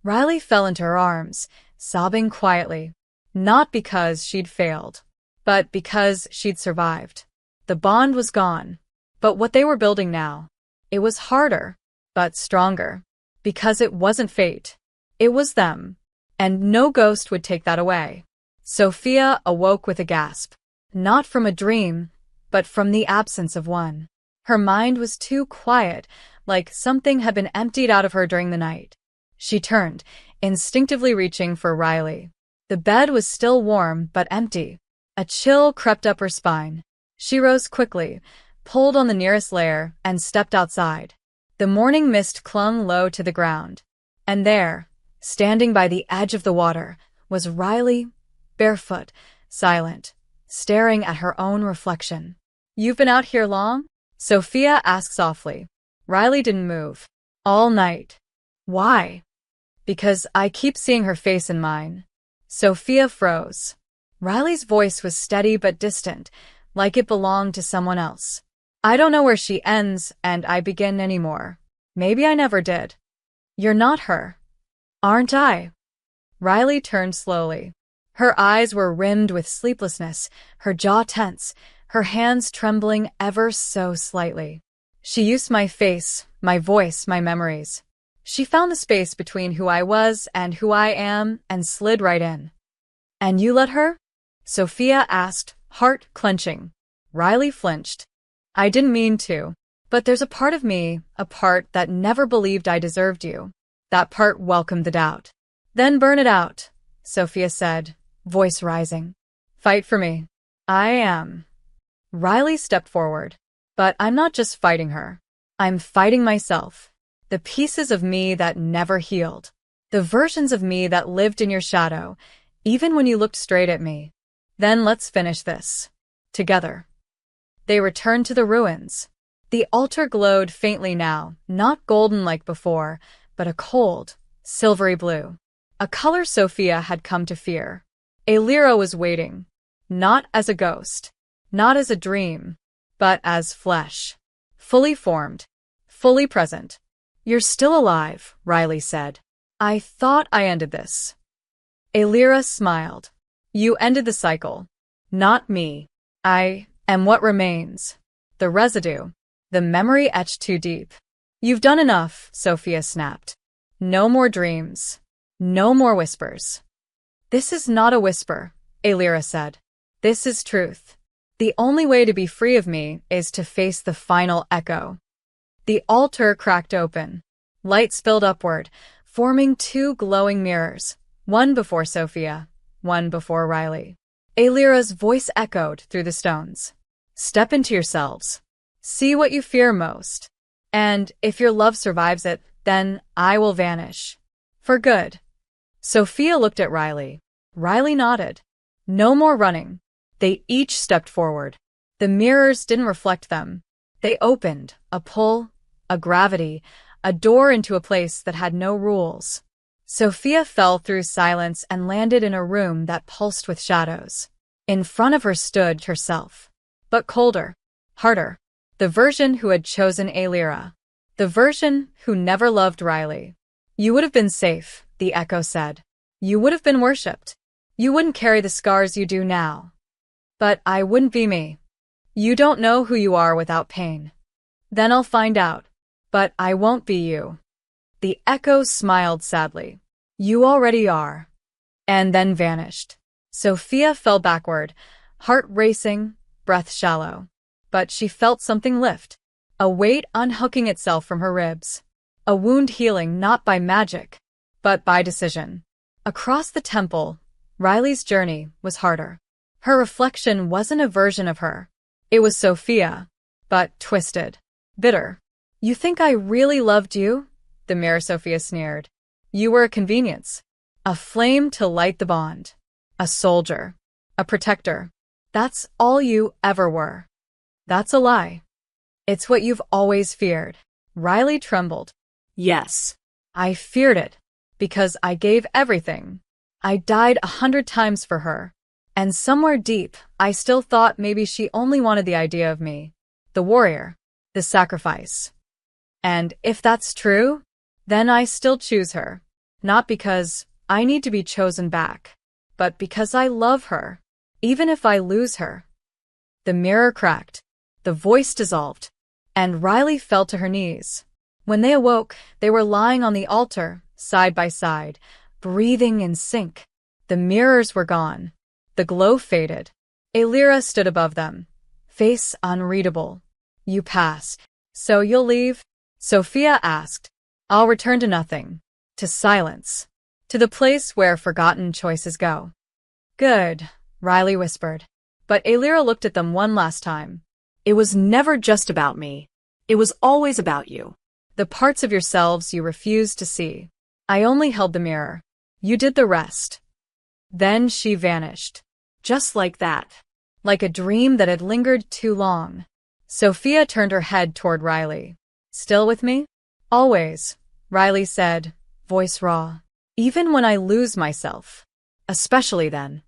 Speaker 1: Riley fell into her arms, sobbing quietly. Not because she'd failed, but because she'd survived. The bond was gone. But what they were building now, it was harder, but stronger. Because it wasn't fate. It was them. And no ghost would take that away. Sophia awoke with a gasp. Not from a dream, but from the absence of one. Her mind was too quiet, like something had been emptied out of her during the night. She turned, instinctively reaching for Riley. The bed was still warm but empty. A chill crept up her spine. She rose quickly, pulled on the nearest layer, and stepped outside. The morning mist clung low to the ground. And there, standing by the edge of the water, was Riley, barefoot, silent, staring at her own reflection. "You've been out here long?" Sophia asked softly. Riley didn't move. "All night." "Why?" "Because I keep seeing her face in mine. Sophia froze. Riley's voice was steady but distant, like it belonged to someone else. I don't know where she ends and I begin anymore. Maybe I never did. You're not her. Aren't I? Riley turned slowly. Her eyes were rimmed with sleeplessness, her jaw tense, her hands trembling ever so slightly. She used my face, my voice, my memories. She found the space between who I was and who I am and slid right in. And you let her? Sophia asked, heart clenching. Riley flinched. I didn't mean to, but there's a part of me, a part that never believed I deserved you. That part welcomed the doubt. Then burn it out, Sophia said, voice rising. Fight for me. I am. Riley stepped forward. But I'm not just fighting her. I'm fighting myself. The pieces of me that never healed. The versions of me that lived in your shadow, even when you looked straight at me. Then let's finish this. Together. They returned to the ruins. The altar glowed faintly now, not golden like before, but a cold, silvery blue. A color Sophia had come to fear. Alira was waiting. Not as a ghost. Not as a dream. But as flesh. Fully formed. Fully present. You're still alive, Riley said. I thought I ended this. Alira smiled. You ended the cycle. Not me. I am what remains. The residue. The memory etched too deep. You've done enough, Sophia snapped. No more dreams. No more whispers. This is not a whisper, Alira said. This is truth. The only way to be free of me is to face the final echo. The altar cracked open. Light spilled upward, forming two glowing mirrors, one before Sophia, one before Riley. Alira's voice echoed through the stones. Step into yourselves. See what you fear most. And if your love survives it, then I will vanish. For good. Sophia looked at Riley. Riley nodded. No more running. They each stepped forward. The mirrors didn't reflect them. They opened, a pull, a gravity, a door into a place that had no rules. Sophia fell through silence and landed in a room that pulsed with shadows. In front of her stood herself. But colder, harder. The version who had chosen Alira. The version who never loved Riley. You would have been safe, the echo said. You would have been worshipped. You wouldn't carry the scars you do now. But I wouldn't be me. You don't know who you are without pain. Then I'll find out. But I won't be you. The echo smiled sadly. You already are. And then vanished. Sophia fell backward, heart racing, breath shallow. But she felt something lift. A weight unhooking itself from her ribs. A wound healing not by magic, but by decision. Across the temple, Riley's journey was harder. Her reflection wasn't a version of her. It was Sophia, but twisted, bitter. You think I really loved you? The mirror Sophia sneered. You were a convenience. A flame to light the bond. A soldier. A protector. That's all you ever were. That's a lie. It's what you've always feared. Riley trembled.
Speaker 2: Yes.
Speaker 1: I feared it. Because I gave everything. I died 100 times for her. And somewhere deep, I still thought maybe she only wanted the idea of me. The warrior. The sacrifice. And if that's true, then I still choose her. Not because I need to be chosen back, but because I love her, even if I lose her. The mirror cracked. The voice dissolved. And Riley fell to her knees. When they awoke, they were lying on the altar, side by side, breathing in sync. The mirrors were gone. The glow faded. Alira stood above them, face unreadable. You pass. So you'll leave? Sophia asked. I'll return to nothing. To silence. To the place where forgotten choices go. Good, Riley whispered. But Alira looked at them one last time.
Speaker 2: It was never just about me. It was always about you.
Speaker 1: The parts of yourselves you refused to see. I only held the mirror. You did the rest. Then she vanished.
Speaker 2: Just like that.
Speaker 1: Like a dream that had lingered too long. Sophia turned her head toward Riley. Still with me? Always, Riley said, voice raw. Even when I lose myself.
Speaker 2: especially then.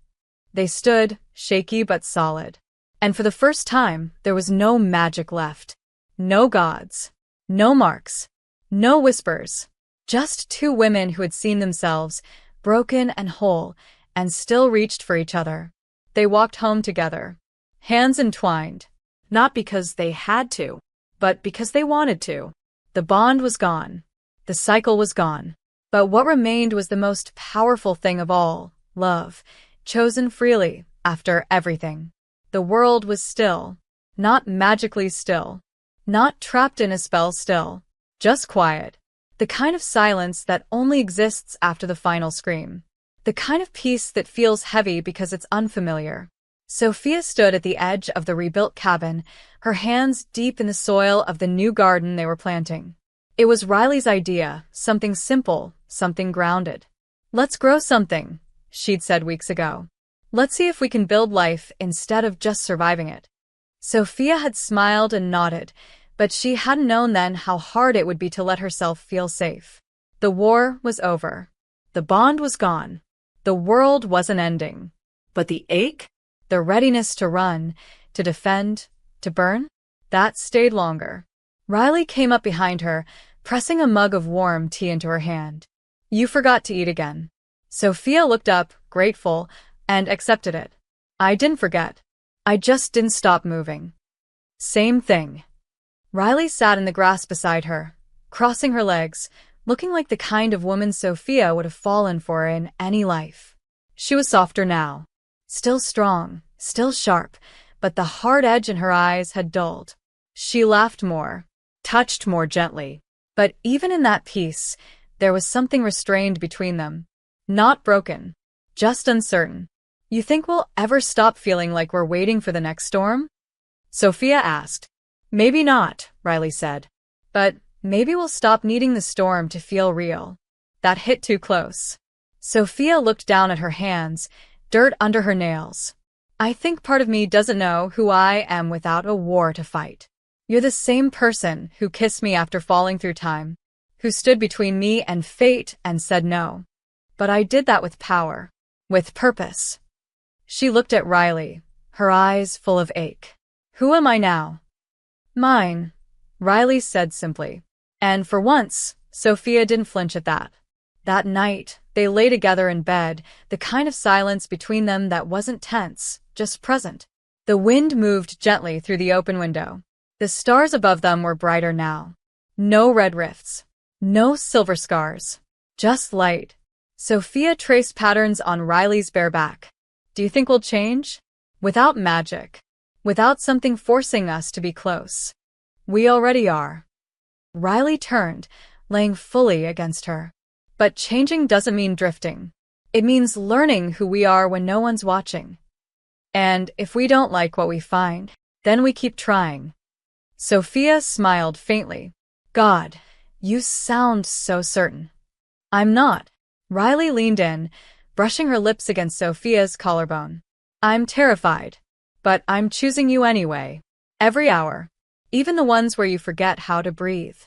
Speaker 1: They stood, shaky but solid. And for the first time, there was no magic left. No gods. No marks. No whispers. Just two women who had seen themselves, broken and whole, and still reached for each other. They walked home together, hands entwined,
Speaker 2: Not because they had to,
Speaker 1: but because they wanted to. The bond was gone. The cycle was gone. But what remained was the most powerful thing of all, love, chosen freely, after everything. The world was still. Not magically still. Not trapped in a spell still. Just quiet. The kind of silence that only exists after the final scream. The kind of peace that feels heavy because it's unfamiliar. Sophia stood at the edge of the rebuilt cabin, her hands deep in the soil of the new garden they were planting. It was Riley's idea, something simple, something grounded. "Let's grow something," she'd said weeks ago. "Let's see if we can build life instead of just surviving it." Sophia had smiled and nodded, but she hadn't known then how hard it would be to let herself feel safe. The war was over. The bond was gone. The world wasn't ending.
Speaker 2: but the ache?
Speaker 1: The readiness to run, to defend, to burn? That stayed longer. Riley came up behind her, pressing a mug of warm tea into her hand. "You forgot to eat again." Sophia looked up, grateful, and accepted it. "I didn't forget. I just didn't stop moving." "Same thing." Riley sat in the grass beside her, crossing her legs, looking like the kind of woman Sophia would have fallen for in any life. She was softer now. Still strong, still sharp, but the hard edge in her eyes had dulled. She laughed more, touched more gently. But even in that peace, there was something restrained between them. Not broken, just uncertain. "You think we'll ever stop feeling like we're waiting for the next storm?" Sophia asked. "Maybe not," Riley said. "But maybe we'll stop needing the storm to feel real." That hit too close. Sophia looked down at her hands, dirt under her nails. "I think part of me doesn't know who I am without a war to fight. You're the same person who kissed me after falling through time, who stood between me and fate and said no. But I did that with power, with purpose." She looked at Riley, her eyes full of ache. "Who am I now?" "Mine," Riley said simply. And for once, Sophia didn't flinch at that. That night, they lay together in bed, the kind of silence between them that wasn't tense, just present. The wind moved gently through the open window. The stars above them were brighter now. No red rifts. No silver scars. Just light. Sophia traced patterns on Riley's bare back. "Do you think we'll change? Without magic. Without something forcing us to be close. We already are." Riley turned, laying fully against her. "But changing doesn't mean drifting. It means learning who we are when no one's watching. And if we don't like what we find, then we keep trying." Sophia smiled faintly. "God, you sound so certain." "I'm not." Riley leaned in, brushing her lips against Sophia's collarbone. "I'm terrified. But I'm choosing you anyway. Every hour. Even the ones where you forget how to breathe."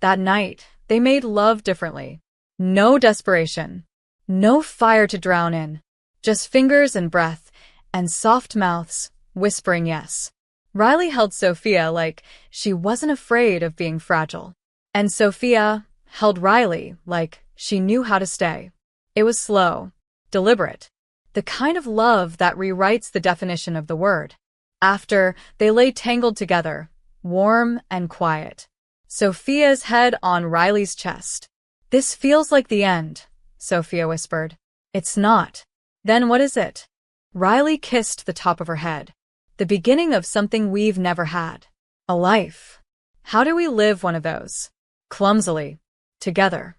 Speaker 1: That night, they made love differently. No desperation. No fire to drown in. Just fingers and breath, and soft mouths, whispering yes. Riley held Sophia like she wasn't afraid of being fragile. And Sophia held Riley like she knew how to stay. It was slow, deliberate. The kind of love that rewrites the definition of the word. After, they lay tangled together, warm and quiet. Sophia's head on Riley's chest. "This feels like the end," Sophia whispered. "It's not." "Then what is it?" Riley kissed the top of her head. "The beginning of something we've never had. A life. How do we live one of those? Clumsily. Together."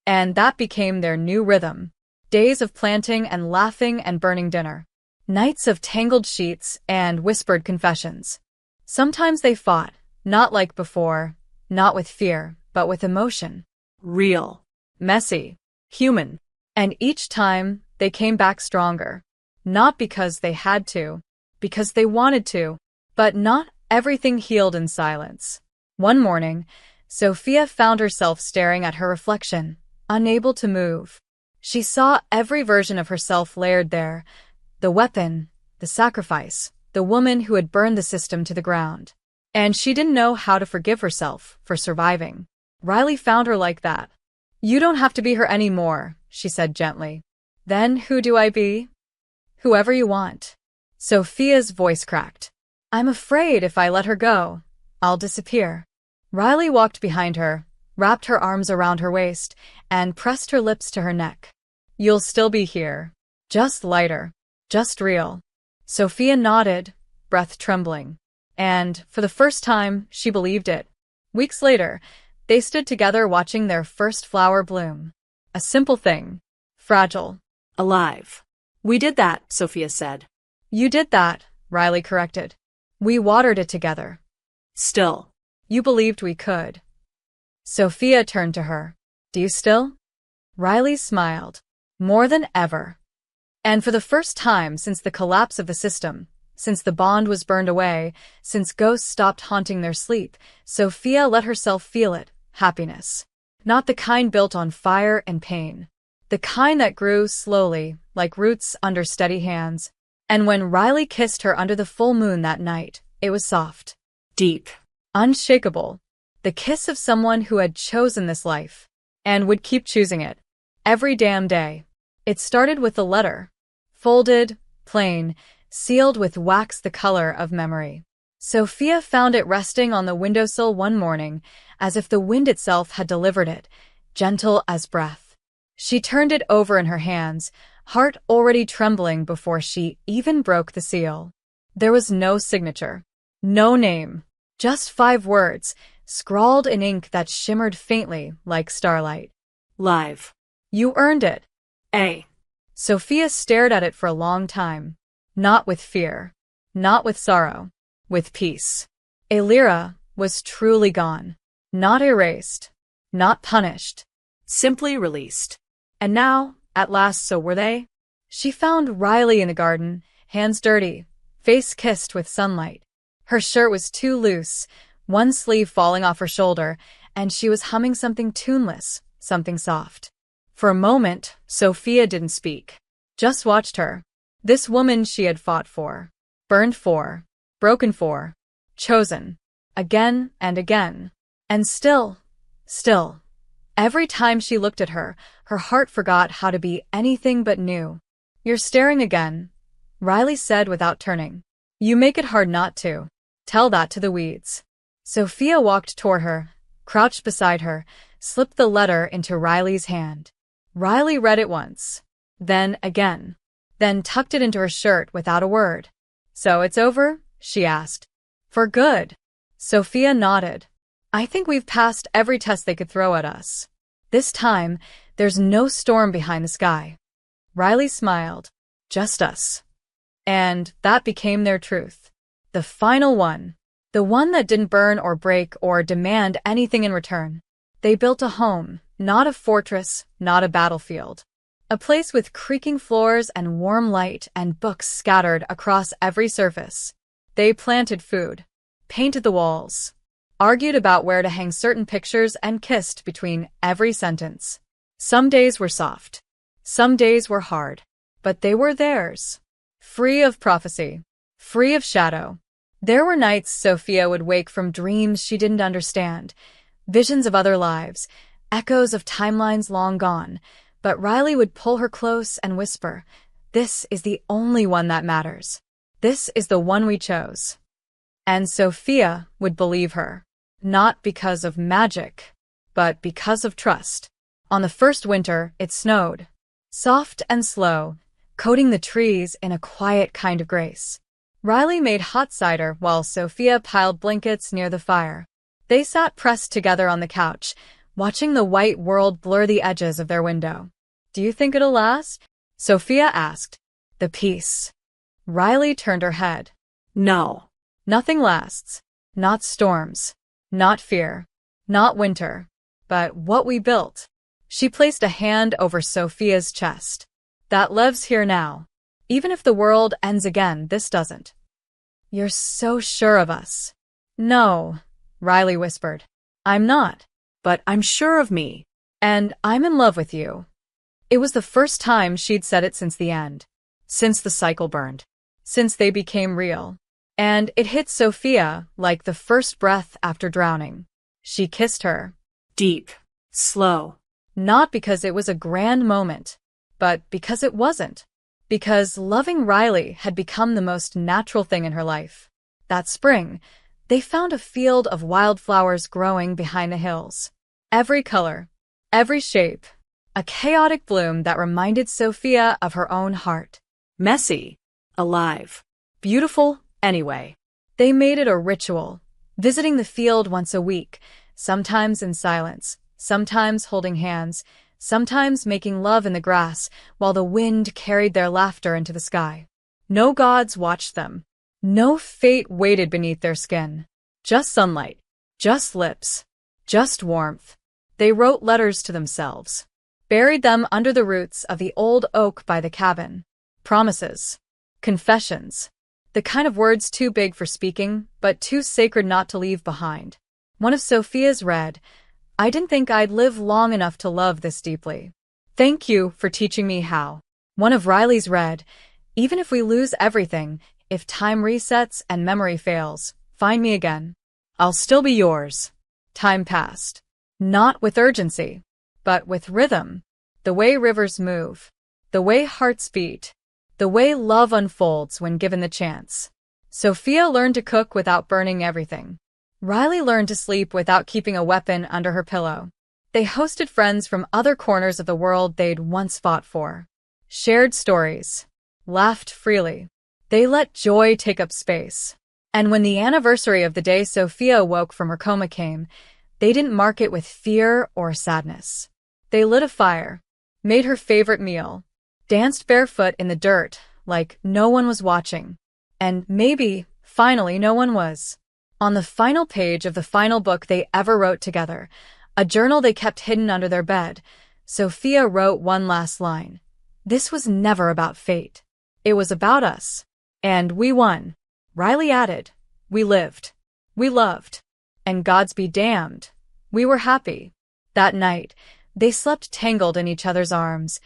Speaker 1: And that became their new rhythm. Days of planting and laughing and burning dinner. Nights of tangled sheets and whispered confessions. Sometimes they fought, not like before, not with fear, but with emotion.
Speaker 2: Real.
Speaker 1: Messy. Human. And each time, they came back stronger. Not because they had to, because they wanted to. But not everything healed in silence. One morning, Sophia found herself staring at her reflection, unable to move. She saw every version of herself layered there. The weapon, the sacrifice, the woman who had burned the system to the ground. And she didn't know how to forgive herself for surviving. Riley found her like that. "You don't have to be her anymore," she said gently. "Then who do I be?" "Whoever you want." Sophia's voice cracked. "I'm afraid if I let her go, I'll disappear." Riley walked behind her, wrapped her arms around her waist, and pressed her lips to her neck. "You'll still be here. Just lighter. Just real." Sophia nodded, breath trembling. And, for the first time, she believed it. Weeks later, they stood together watching their first flower bloom. A simple thing. Fragile.
Speaker 2: Alive. "We did that," Sophia said.
Speaker 1: "You did that," Riley corrected. "We watered it together."
Speaker 2: "Still."
Speaker 1: "You believed we could." Sophia turned to her. "Do you still?" Riley smiled. "More than ever." And for the first time since the collapse of the system, since the bond was burned away, since ghosts stopped haunting their sleep, Sophia let herself feel it, happiness. Not the kind built on fire and pain. The kind that grew slowly, like roots under steady hands. And when Riley kissed her under the full moon that night, it was soft.
Speaker 2: Deep.
Speaker 1: Unshakable. The kiss of someone who had chosen this life. And would keep choosing it. Every damn day. It started with a letter. Folded, plain, sealed with wax the color of memory. Sophia found it resting on the windowsill one morning, as if the wind itself had delivered it, gentle as breath. She turned it over in her hands, heart already trembling before she even broke the seal. There was no signature. No name. Just 5 words, scrawled in ink that shimmered faintly like starlight.
Speaker 2: Live.
Speaker 1: "You earned it."
Speaker 2: A.
Speaker 1: Sophia stared at it for a long time. Not with fear. Not with sorrow. With peace. Elira was truly gone. Not erased. Not punished.
Speaker 2: Simply released.
Speaker 1: And now, at last, so were they? She found Riley in the garden, hands dirty, face kissed with sunlight. Her shirt was too loose, one sleeve falling off her shoulder, and she was humming something tuneless, something soft. For a moment, Sophia didn't speak. Just watched her. This woman she had fought for. Burned for. Broken for. Chosen. Again and again. And still. Every time she looked at her, her heart forgot how to be anything but new. "You're staring again," Riley said without turning. "You make it hard not to. Tell that to the weeds." Sophia walked toward her, crouched beside her, slipped the letter into Riley's hand. Riley read it once. Then again. Then tucked it into her shirt without a word. "So it's over?" she asked. "For good." Sophia nodded. "I think we've passed every test they could throw at us. This time, there's no storm behind the sky." Riley smiled. "Just us." And that became their truth. The final one. The one that didn't burn or break or demand anything in return. They built a home, not a fortress, not a battlefield. A place with creaking floors and warm light and books scattered across every surface. They planted food, painted the walls, argued about where to hang certain pictures, and kissed between every sentence. Some days were soft. Some days were hard. But they were theirs. Free of prophecy. Free of shadow. There were nights Sophia would wake from dreams she didn't understand, visions of other lives, echoes of timelines long gone, but Riley would pull her close and whisper, "This is the only one that matters. This is the one we chose." And Sophia would believe her, not because of magic, but because of trust. On the first winter, it snowed. Soft and slow, coating the trees in a quiet kind of grace. Riley made hot cider while Sophia piled blankets near the fire. They sat pressed together on the couch, watching the white world blur the edges of their window. "Do you think it'll last?" Sophia asked. "The peace." Riley turned her head.
Speaker 2: "No."
Speaker 1: "Nothing lasts. Not storms. Not fear. Not winter. But what we built." She placed a hand over Sophia's chest. "That lives here now. Even if the world ends again, this doesn't." "You're so sure of us." "No," Riley whispered. "I'm not.
Speaker 2: But I'm sure of me.
Speaker 1: And I'm in love with you." It was the first time she'd said it since the end. Since the cycle burned. Since they became real. And it hit Sophia like the first breath after drowning. She kissed her.
Speaker 2: Deep. Slow.
Speaker 1: Not because it was a grand moment, but because it wasn't. Because loving Riley had become the most natural thing in her life. That spring, they found a field of wildflowers growing behind the hills. Every color, every shape, a chaotic bloom that reminded Sophia of her own heart.
Speaker 2: Messy. Alive.
Speaker 1: Beautiful, anyway. They made it a ritual, visiting the field once a week, sometimes in silence, sometimes holding hands, sometimes making love in the grass while the wind carried their laughter into the sky. No gods watched them. No fate waited beneath their skin. Just sunlight. Just lips. Just warmth. They wrote letters to themselves. Buried them under the roots of the old oak by the cabin. Promises. Confessions. The kind of words too big for speaking, but too sacred not to leave behind. One of Sophia's read, "I didn't think I'd live long enough to love this deeply. Thank you for teaching me how." One of Riley's read, "Even if we lose everything, if time resets and memory fails, find me again. I'll still be yours." Time passed. Not with urgency, but with rhythm. The way rivers move. The way hearts beat. The way love unfolds when given the chance. Sophia learned to cook without burning everything. Riley learned to sleep without keeping a weapon under her pillow. They hosted friends from other corners of the world they'd once fought for. Shared stories. Laughed freely. They let joy take up space. And when the anniversary of the day Sophia woke from her coma came, they didn't mark it with fear or sadness. They lit a fire, made her favorite meal, danced barefoot in the dirt like no one was watching. And maybe, finally, no one was. On the final page of the final book they ever wrote together, a journal they kept hidden under their bed, Sophia wrote one last line. "This was never about fate. It was about us. And we won." Riley added, "We lived. We loved. And gods be damned. We were happy." That night, they slept tangled in each other's arms,